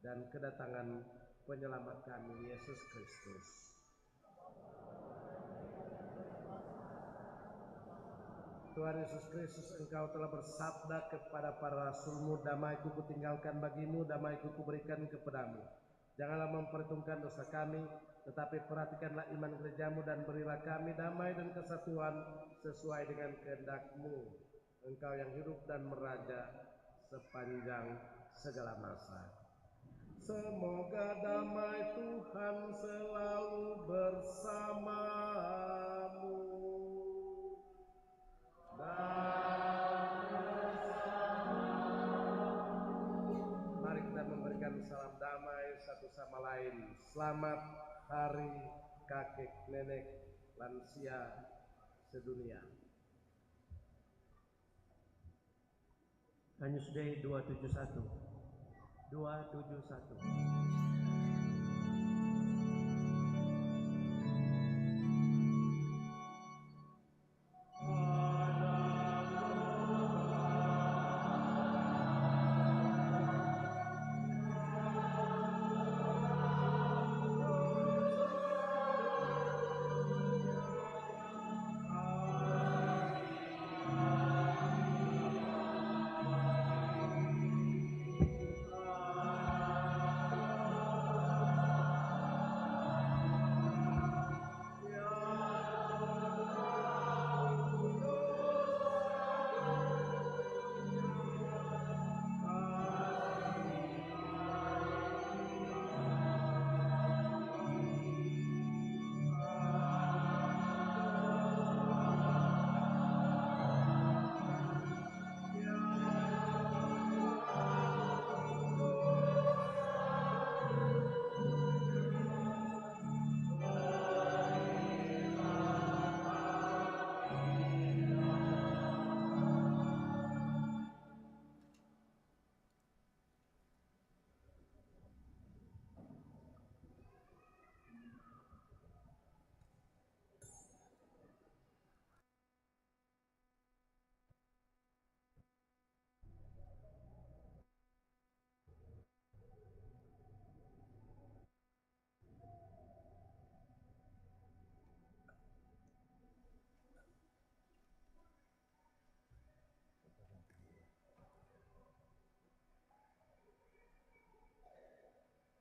dan kedatangan penyelamat kami, Yesus Kristus. Tuhan Yesus Kristus, Engkau telah bersabda kepada para rasul-Mu, damai-Ku kutinggalkan bagimu, damai-Ku kuberikan kepadamu. Janganlah memperhitungkan dosa kami, tetapi perhatikanlah iman gereja-Mu dan berilah kami damai dan kesatuan sesuai dengan kehendak-Mu. Engkau yang hidup dan meraja sepanjang segala masa. Semoga damai Tuhan selalu bersamamu sama lain. Selamat Hari Kakek Nenek Lansia Sedunia. Agnus Dei 271. 271.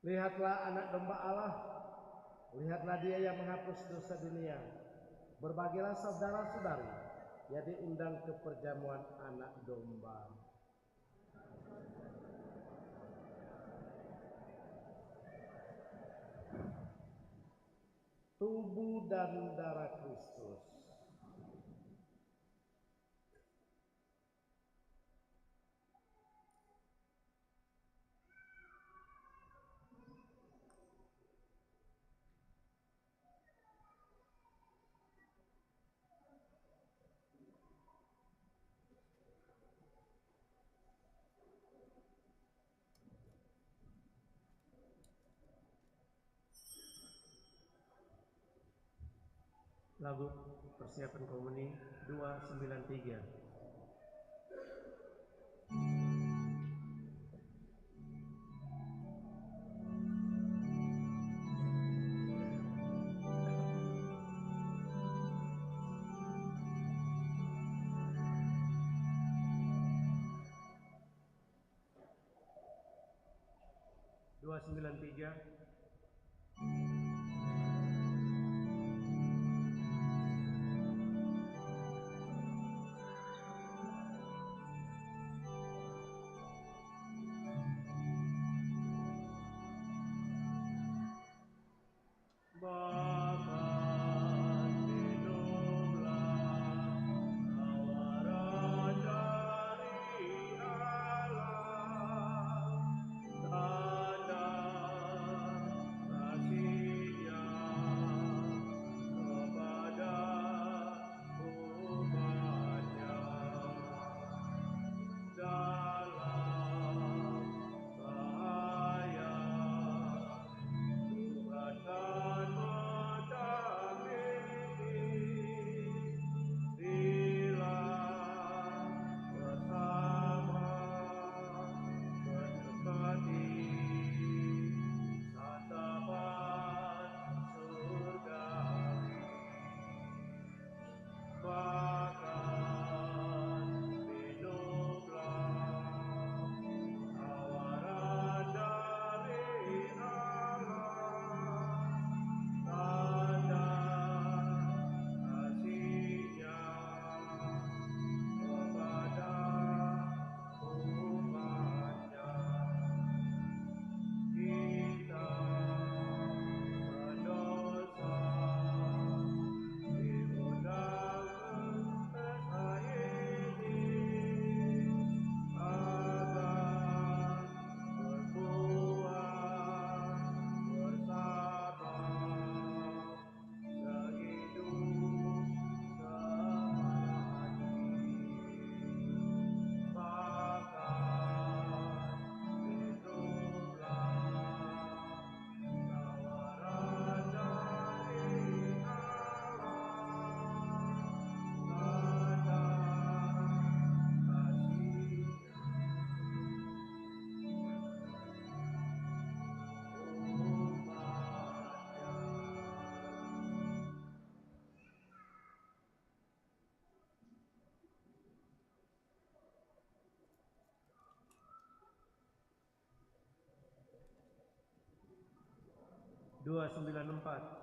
Lihatlah anak domba Allah, lihatlah dia yang menghapus dosa dunia. Berbahagialah saudara-saudari yang diundang ke perjamuan anak domba. Tubuh dan darah Kristus. Lagu persiapan komuni 293. Dua sembilan tiga. 294.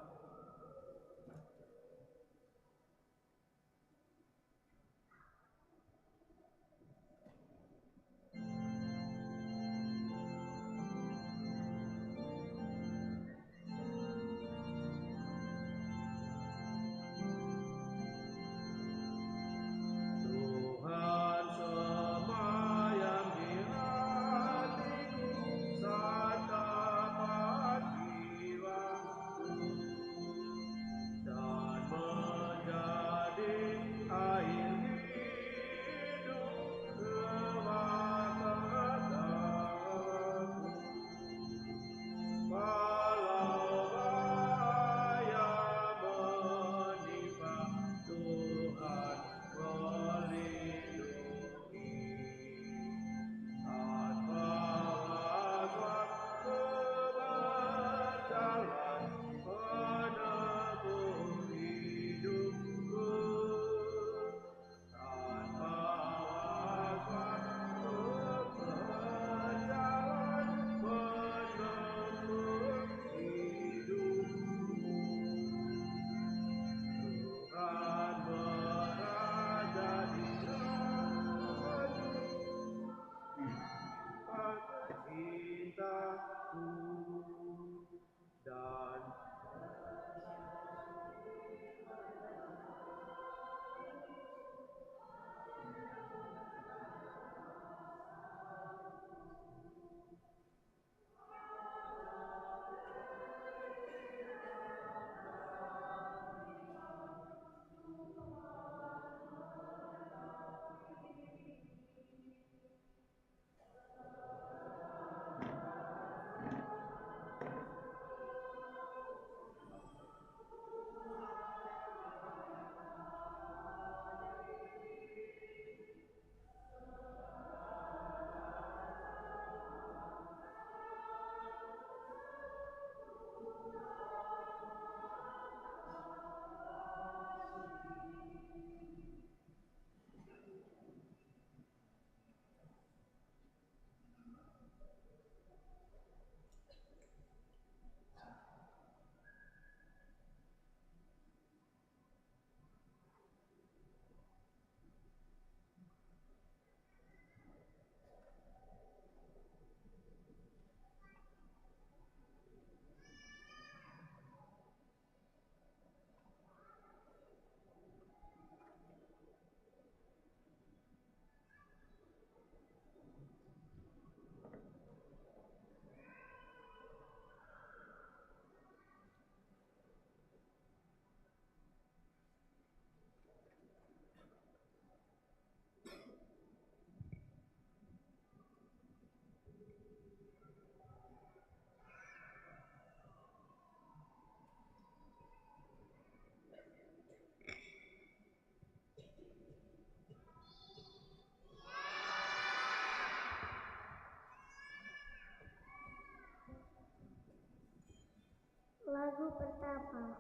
Lagu pertama,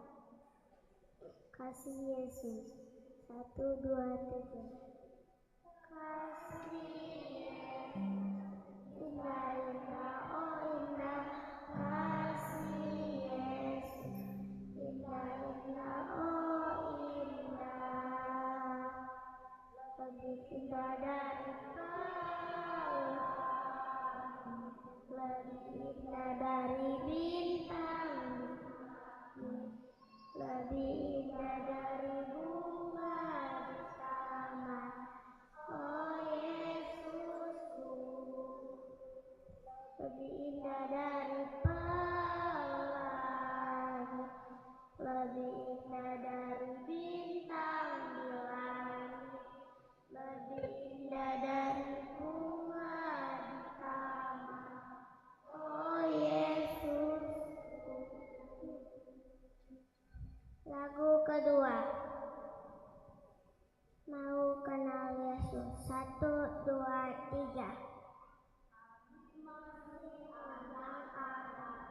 Kasih Yesus. 1, 2, 3. Kasih Yesus, indah indah, oh indah. Kasih Yesus, indah indah, oh indah. Lebih indah dari pelangi, lebih indah dari bintang, lebih indah dari bunga di taman. Oh Yesusku, lebih indah dari pelangi, lebih indah dari bintang di langit, lebih indah dari bunga di taman. Oh Yesusku. Lagu kedua, Mau Kenal Yesus. 1, 2, 3. Anak-anak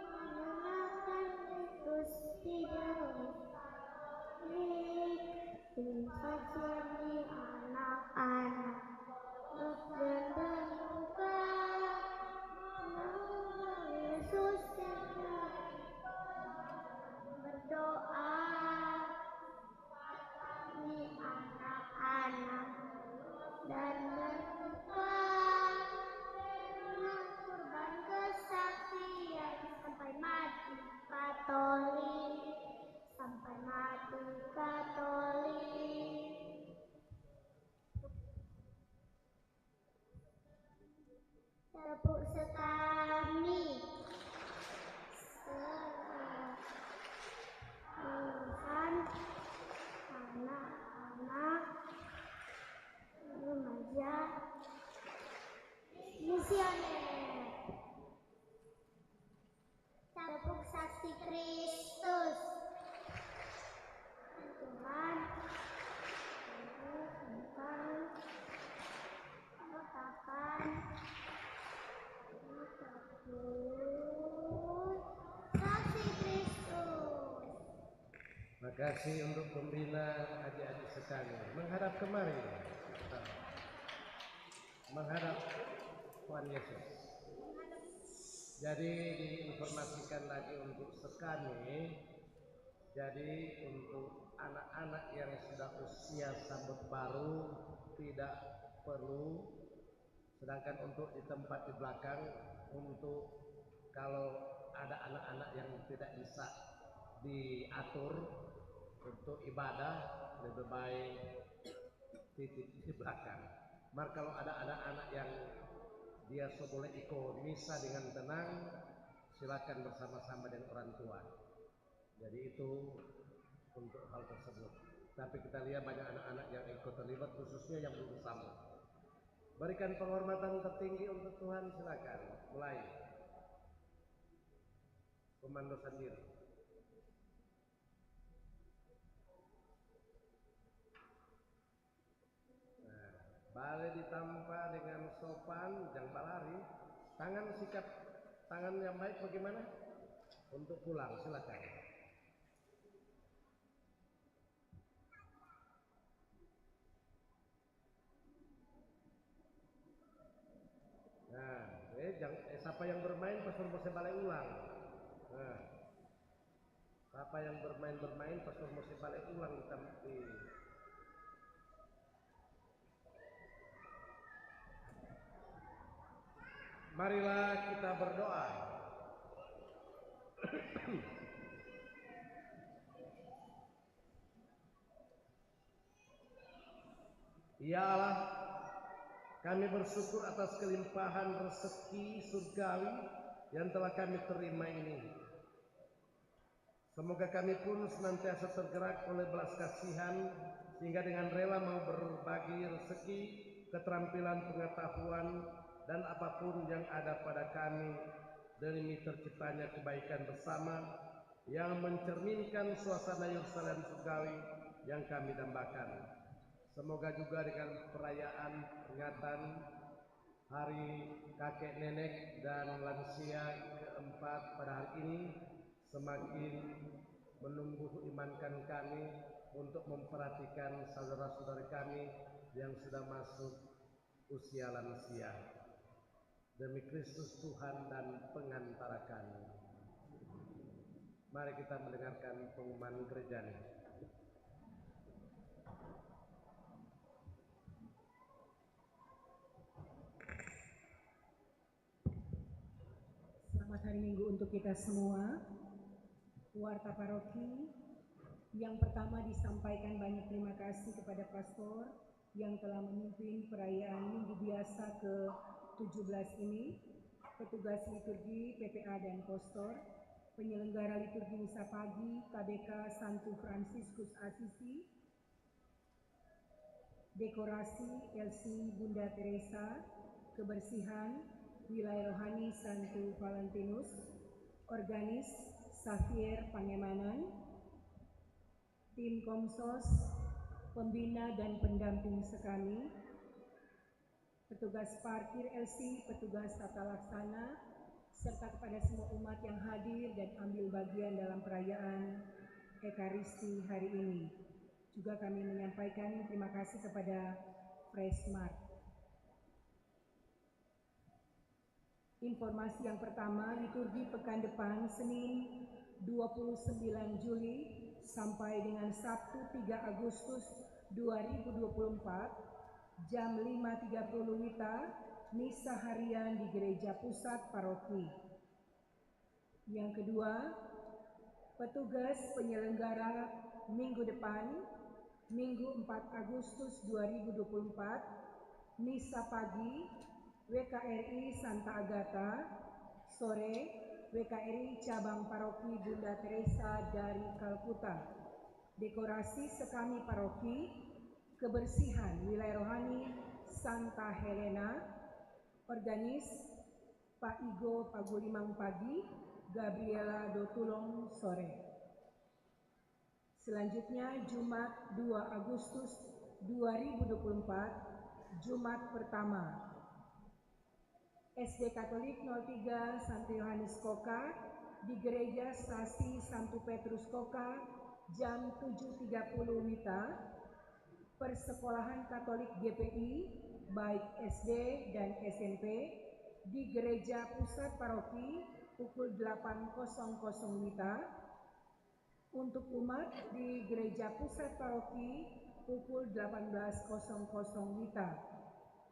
menyenangkan Yesus di dalam investasi anak-anak dan terbuka misioner. Tepuk saksi Kristus. Tuhan, Tuhan, katakan, saksi Kristus. Makasih untuk pembina adik-adik sekalian. Menghadap kemari. Menghadap Tuhan Yesus. Jadi diinformasikan lagi untuk sekami. Jadi untuk anak-anak yang sudah usia sambut baru tidak perlu. Sedangkan untuk di tempat di belakang, untuk kalau ada anak-anak yang tidak bisa diatur untuk ibadah, lebih baik titip di belakang. Maka kalau ada anak-anak yang dia boleh ikut misa dengan tenang, silakan bersama-sama dengan orang tua. Jadi itu untuk hal tersebut. Tapi kita lihat banyak anak-anak yang ikut terlibat, khususnya yang belum sambut. Berikan penghormatan tertinggi untuk Tuhan, silakan mulai. Komando sendiri. Balik ditampa dengan sopan, jangan berlari. Tangan sikap tangan yang baik bagaimana? Untuk pulang, silakan. Nah, siapa yang bermain pastor mesti balik ulang. Nah, siapa yang bermain pastor mesti balik ulang di Marilah kita berdoa. Ya Allah, kami bersyukur atas kelimpahan rezeki surgawi yang telah kami terima ini. Semoga kami pun senantiasa tergerak oleh belas kasihan, sehingga dengan rela mau berbagi rezeki, keterampilan, pengetahuan, dan apapun yang ada pada kami demi terciptanya kebaikan bersama yang mencerminkan suasana Yerusalem surgawi yang kami dambakan. Semoga juga dengan perayaan peringatan hari kakek nenek dan lansia keempat pada hari ini semakin menumbuh imankan kami untuk memperhatikan saudara-saudara kami yang sudah masuk usia lansia. Demi Kristus Tuhan dan pengantara kami. Mari kita mendengarkan pengumuman gereja ini. Selamat hari Minggu untuk kita semua. Warta paroki, yang pertama disampaikan banyak terima kasih kepada pastor yang telah memimpin perayaan Minggu Biasa ke-17 ini, petugas liturgi PPA dan Kostor, penyelenggara liturgi misa pagi KDK Santo Fransiskus Asisi, dekorasi LC Bunda Teresa, kebersihan wilayah rohani Santo Valentinus, organis Xavier Pangemanan, tim Komsos, pembina dan pendamping sekami, petugas parkir LC, petugas tata laksana, serta kepada semua umat yang hadir dan ambil bagian dalam perayaan Ekaristi hari ini. Juga kami menyampaikan terima kasih kepada Freshmart. Informasi yang pertama, liturgi pekan depan Senin 29 Juli sampai dengan Sabtu 3 Agustus 2024 jam 5.30 WITA, misa harian di Gereja Pusat Paroki. Yang kedua, petugas penyelenggara minggu depan Minggu 4 Agustus 2024, misa pagi WKRI Santa Agatha, sore WKRI Cabang Paroki Bunda Teresa dari Kalkuta, dekorasi sekami paroki, kebersihan wilayah rohani Santa Helena, Organis Pak Igo Pagulimang pagi, Gabriela Dotulong sore. Selanjutnya Jumat 2 Agustus 2024, Jumat pertama. SD Katolik 03 Santo Yohanes Koka di Gereja Stasi Santo Petrus Koka jam 7.30 WITA. Persekolahan Katolik GPI baik SD dan SMP di Gereja Pusat Paroki pukul 8.00 WITA. Untuk umat di Gereja Pusat Paroki pukul 18.00 WITA.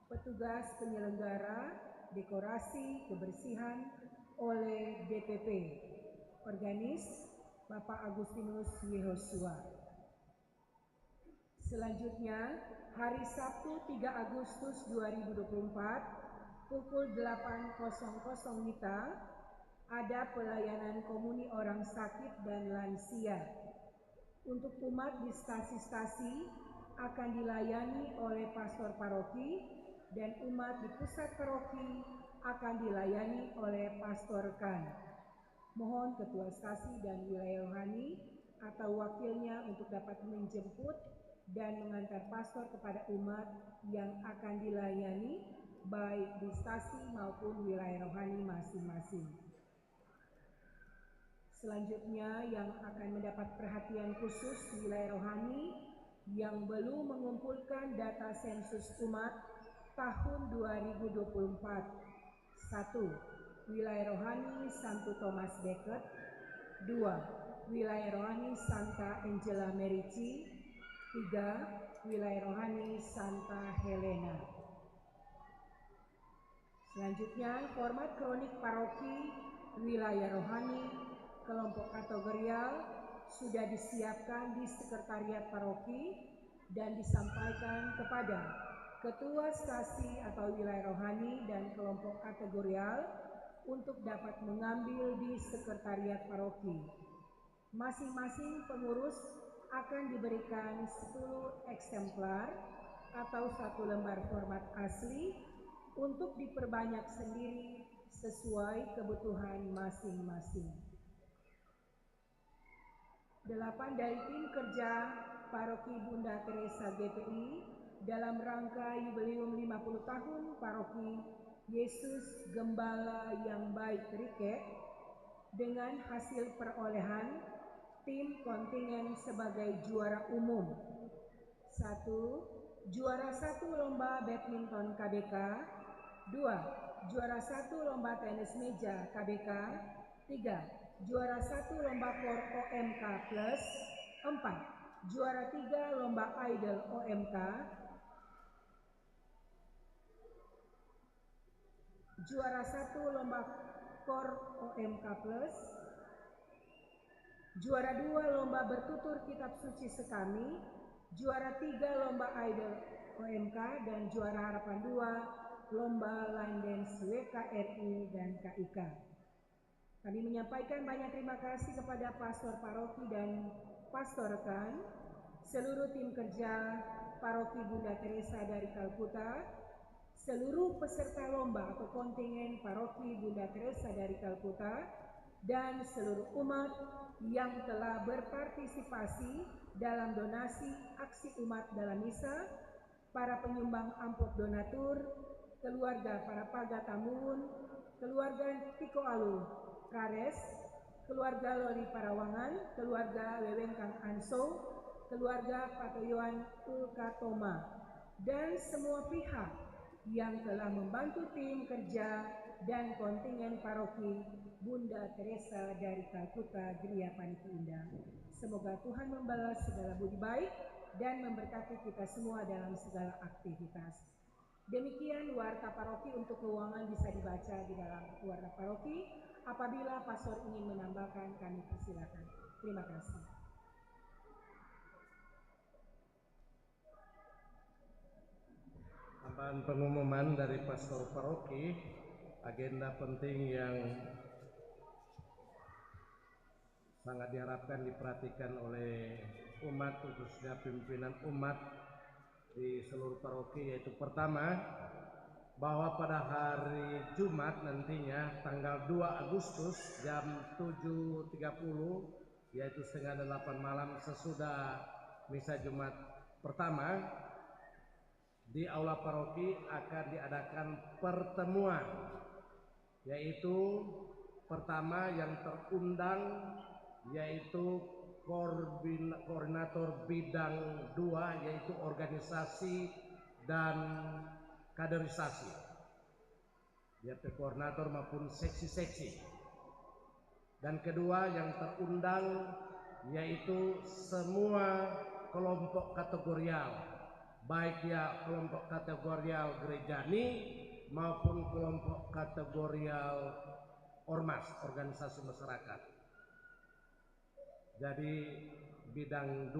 Petugas penyelenggara dekorasi kebersihan oleh DPP. Organis Bapak Agustinus Yehosua. Selanjutnya hari Sabtu 3 Agustus 2024 pukul 8.00 WITA ada pelayanan komuni orang sakit dan lansia. Untuk umat di stasi-stasi akan dilayani oleh pastor paroki dan umat di pusat paroki akan dilayani oleh pastor kan. Mohon ketua stasi dan wilayah rohani atau wakilnya untuk dapat menjemput dan mengantar pastor kepada umat yang akan dilayani baik di stasi maupun wilayah rohani masing-masing. Selanjutnya yang akan mendapat perhatian khusus wilayah rohani yang belum mengumpulkan data sensus umat tahun 2024. 1. Wilayah rohani Santo Thomas Becket. 2. Wilayah rohani Santa Angela Merici. 3. Wilayah rohani Santa Helena. Selanjutnya format kronik paroki wilayah rohani kelompok kategorial sudah disiapkan di sekretariat paroki dan disampaikan kepada ketua stasi atau wilayah rohani dan kelompok kategorial untuk dapat mengambil di sekretariat paroki. Masing-masing pengurus akan diberikan 10 eksemplar atau 1 lembar format asli untuk diperbanyak sendiri sesuai kebutuhan masing-masing. 8 dari tim kerja Paroki Bunda Teresa GPI dalam rangka Yubileum 50 tahun Paroki Yesus Gembala yang Baik Rike dengan hasil perolehan tim kontingen sebagai juara umum. 1. Juara 1 lomba badminton KBK. 2. Juara 1 lomba tenis meja KBK. 3. Juara 1 lomba kor OMK plus. 4. Juara 3 lomba idol OMK. Juara 1 lomba kor OMK plus. Juara 2 lomba bertutur kitab suci sekami. Juara 3 lomba idol OMK dan juara harapan 2 lomba line dance WKRI dan KIK. Kami menyampaikan banyak terima kasih kepada pastor paroki dan pastor rekan, seluruh tim kerja Paroki Bunda Teresa dari Kalkuta, seluruh peserta lomba atau kontingen Paroki Bunda Teresa dari Kalkuta, dan seluruh umat yang telah berpartisipasi dalam donasi aksi umat dalam misa, para penyumbang amplop donatur, keluarga para Paga Tamun, keluarga Tiko Alu Rares, keluarga Loli Parawangan, keluarga Wewengkang Anso, keluarga Patoyoan Ulkatoma, dan semua pihak yang telah membantu tim kerja dan kontingen paroki Bunda Teresa dari Kalkuta Gria Paniki Indah. Semoga Tuhan membalas segala budi baik dan memberkati kita semua dalam segala aktivitas. Demikian warta paroki. Untuk keuangan bisa dibaca di dalam warta paroki. Apabila pastor ingin menambahkan, kami persilakan. Terima kasih. Tambahan pengumuman dari pastor paroki, agenda penting yang sangat diharapkan diperhatikan oleh umat, khususnya pimpinan umat di seluruh paroki, yaitu pertama, bahwa pada hari Jumat nantinya tanggal 2 Agustus jam 7.30 yaitu setengah 8 malam sesudah misa Jumat pertama di aula paroki akan diadakan pertemuan, yaitu pertama yang terundang yaitu koordinator bidang 2 yaitu organisasi dan kaderisasi, DP koordinator maupun seksi-seksi. Dan kedua yang terundang yaitu semua kelompok kategorial, baik ya kelompok kategorial gerejani maupun kelompok kategorial ormas, organisasi masyarakat. Jadi bidang 2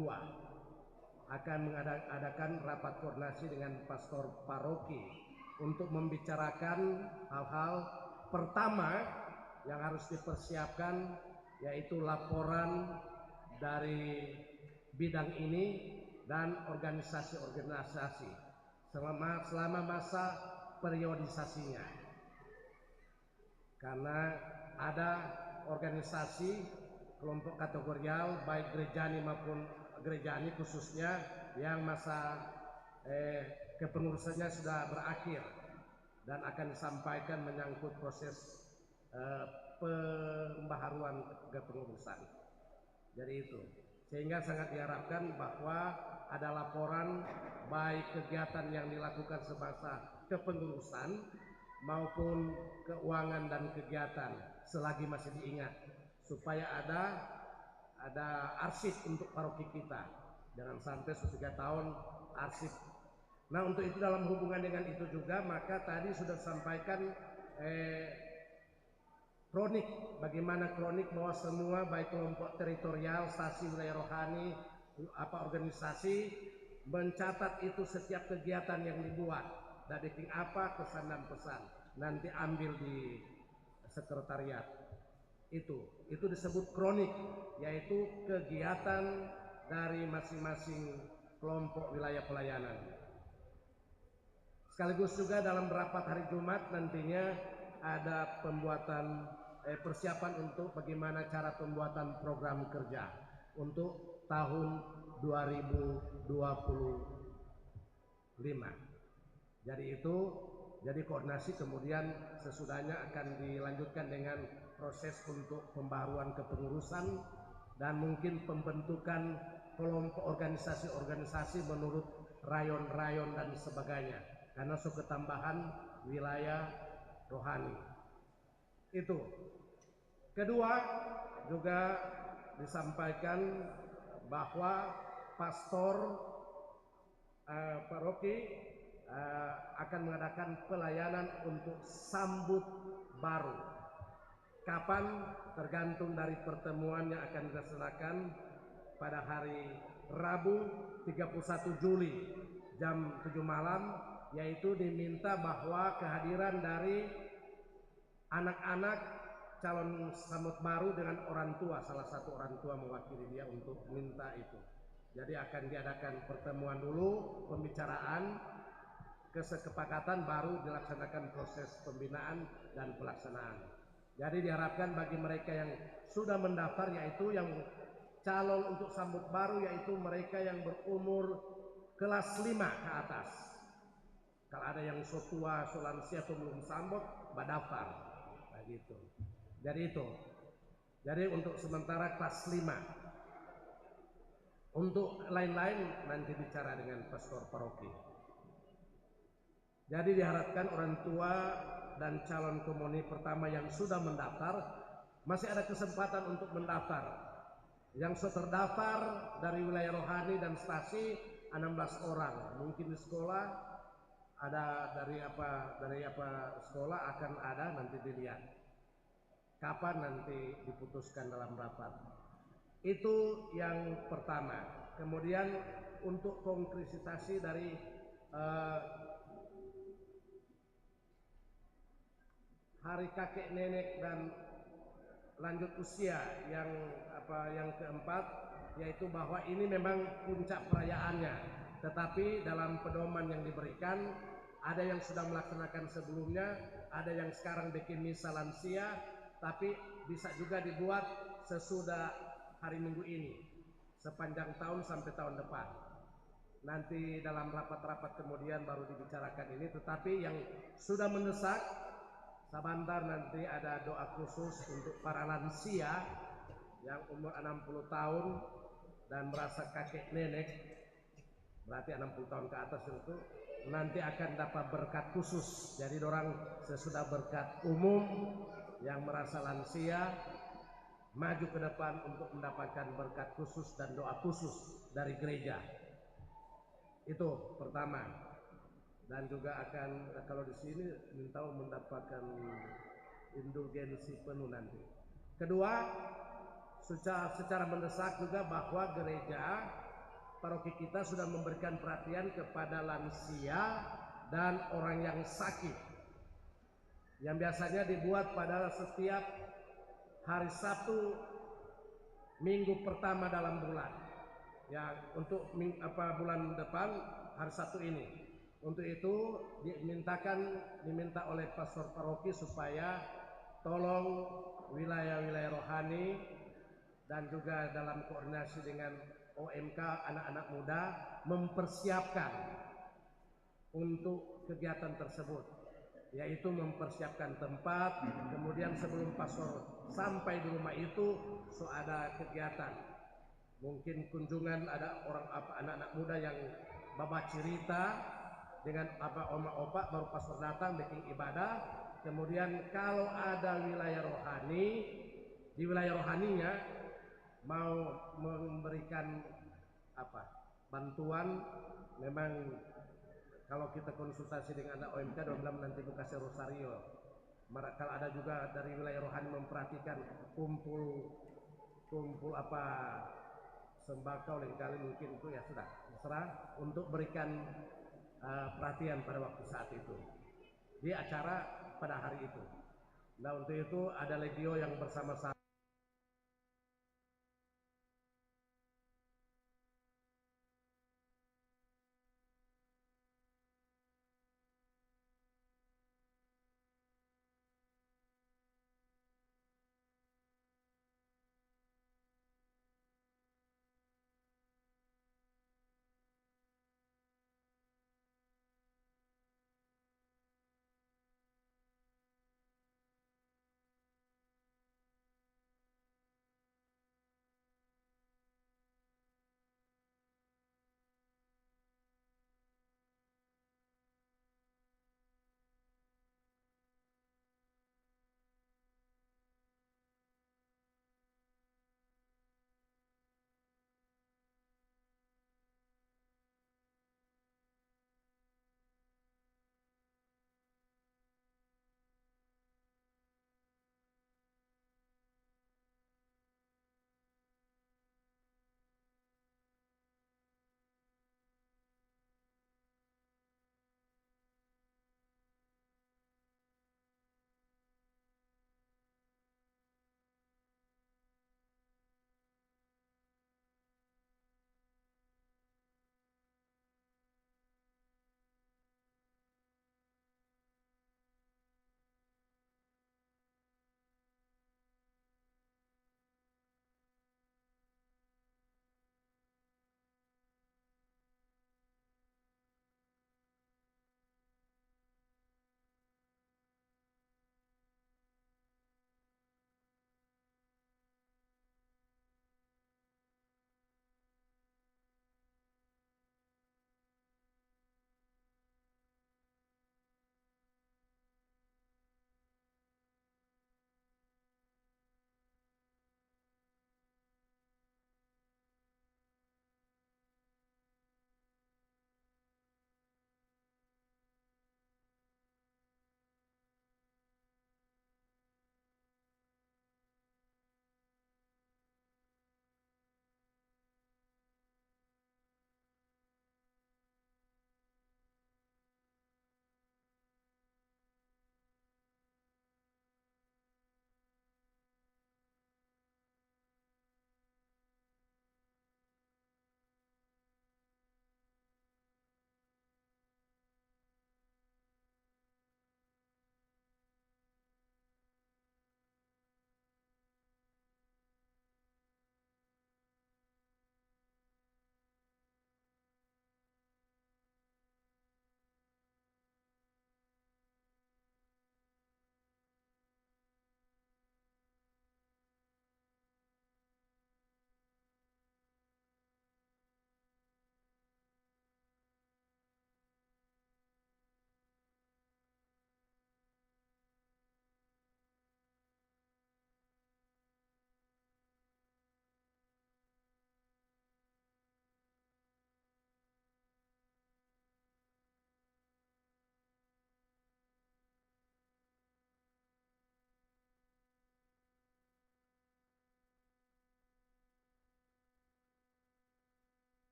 akan mengadakan rapat koordinasi dengan pastor paroki untuk membicarakan hal-hal pertama yang harus dipersiapkan, yaitu laporan dari bidang ini dan organisasi-organisasi selama masa periodisasinya, karena ada organisasi kelompok kategorial baik gerejani maupun gerejani khususnya yang masa kepengurusannya sudah berakhir dan akan disampaikan menyangkut proses pembaharuan kepengurusan. Jadi itu, sehingga sangat diharapkan bahwa ada laporan baik kegiatan yang dilakukan semasa kepengurusan maupun keuangan dan kegiatan selagi masih diingat, supaya ada arsip untuk paroki kita, jangan sampai 3 tahun arsip. Nah, untuk itu dalam hubungan dengan itu juga maka tadi sudah sampaikan kronik, bagaimana kronik bahwa semua baik kelompok teritorial, stasi wilayah rohani, organisasi mencatat itu setiap kegiatan yang dibuat, dari apa kesan dan pesan, nanti ambil di sekretariat. Itu disebut kronik, yaitu kegiatan dari masing-masing kelompok wilayah pelayanan. Sekaligus juga dalam rapat hari Jumat nantinya ada pembuatan persiapan untuk bagaimana cara pembuatan program kerja untuk tahun 2025. Jadi koordinasi kemudian sesudahnya akan dilanjutkan dengan proses untuk pembaharuan kepengurusan dan mungkin pembentukan kelompok organisasi-organisasi menurut rayon-rayon dan sebagainya, karena ketambahan wilayah rohani. Itu. Kedua, juga disampaikan bahwa pastor paroki akan mengadakan pelayanan untuk sambut baru. Kapan? Tergantung dari pertemuan yang akan dilaksanakan pada hari Rabu 31 Juli jam 7 malam, yaitu diminta bahwa kehadiran dari anak-anak calon sambut baru dengan orang tua, salah satu orang tua mewakili dia untuk minta itu. Jadi akan diadakan pertemuan dulu, pembicaraan, kesepakatan, baru dilaksanakan proses pembinaan dan pelaksanaan. Jadi diharapkan bagi mereka yang sudah mendaftar, yaitu yang calon untuk sambut baru, yaitu mereka yang berumur kelas 5 ke atas. Kalau ada yang so tua, so lansia atau belum sambut, daftar. Nah gitu. Jadi itu. Jadi untuk sementara kelas 5. Untuk lain-lain nanti bicara dengan pastor paroki. Jadi diharapkan orang tua dan calon komuni pertama yang sudah mendaftar masih ada kesempatan untuk mendaftar. Yang sudah terdaftar dari wilayah rohani dan stasi 16 orang. Mungkin di sekolah ada dari apa sekolah akan ada, nanti dilihat kapan nanti diputuskan dalam rapat. Itu yang pertama. Kemudian untuk konkretisasi dari hari kakek nenek dan lanjut usia yang keempat, yaitu bahwa ini memang puncak perayaannya, tetapi dalam pedoman yang diberikan Ada yang sudah melaksanakan sebelumnya, ada yang sekarang bikin misa lansia, tapi bisa juga dibuat sesudah hari Minggu ini, sepanjang tahun sampai tahun depan. Nanti dalam rapat-rapat kemudian baru dibicarakan ini, tetapi yang sudah mendesak, sebentar nanti ada doa khusus untuk para lansia yang umur 60 tahun dan merasa kakek nenek, berarti 60 tahun ke atas itu, nanti akan dapat berkat khusus. Jadi orang sesudah berkat umum yang merasa lansia maju ke depan untuk mendapatkan berkat khusus dan doa khusus dari gereja. Itu pertama. Dan juga akan kalau di sini minta mendapatkan indulgensi penuh nanti. Kedua, secara mendesak juga bahwa gereja paroki kita sudah memberikan perhatian kepada lansia dan orang yang sakit, yang biasanya dibuat pada setiap hari Sabtu minggu pertama dalam bulan. Ya, untuk bulan depan hari Sabtu ini. Untuk itu diminta oleh pastor paroki supaya tolong wilayah-wilayah rohani dan juga dalam koordinasi dengan OMK anak-anak muda mempersiapkan untuk kegiatan tersebut, yaitu mempersiapkan tempat, kemudian sebelum pastor sampai di rumah itu ada kegiatan, mungkin kunjungan, ada orang anak-anak muda yang bawa cerita dengan oma opa, baru pastor datang bikin ibadah. Kemudian kalau ada wilayah rohani, di wilayah rohaninya mau memberikan bantuan, memang kalau kita konsultasi dengan anak OMK dia bilang nanti buka rosario. Kalau ada juga dari wilayah rohani memperhatikan kumpul sembako kali mungkin itu ya sudah terserah untuk berikan perhatian pada waktu saat itu di acara pada hari itu. Nah, untuk itu ada legio yang bersama-sama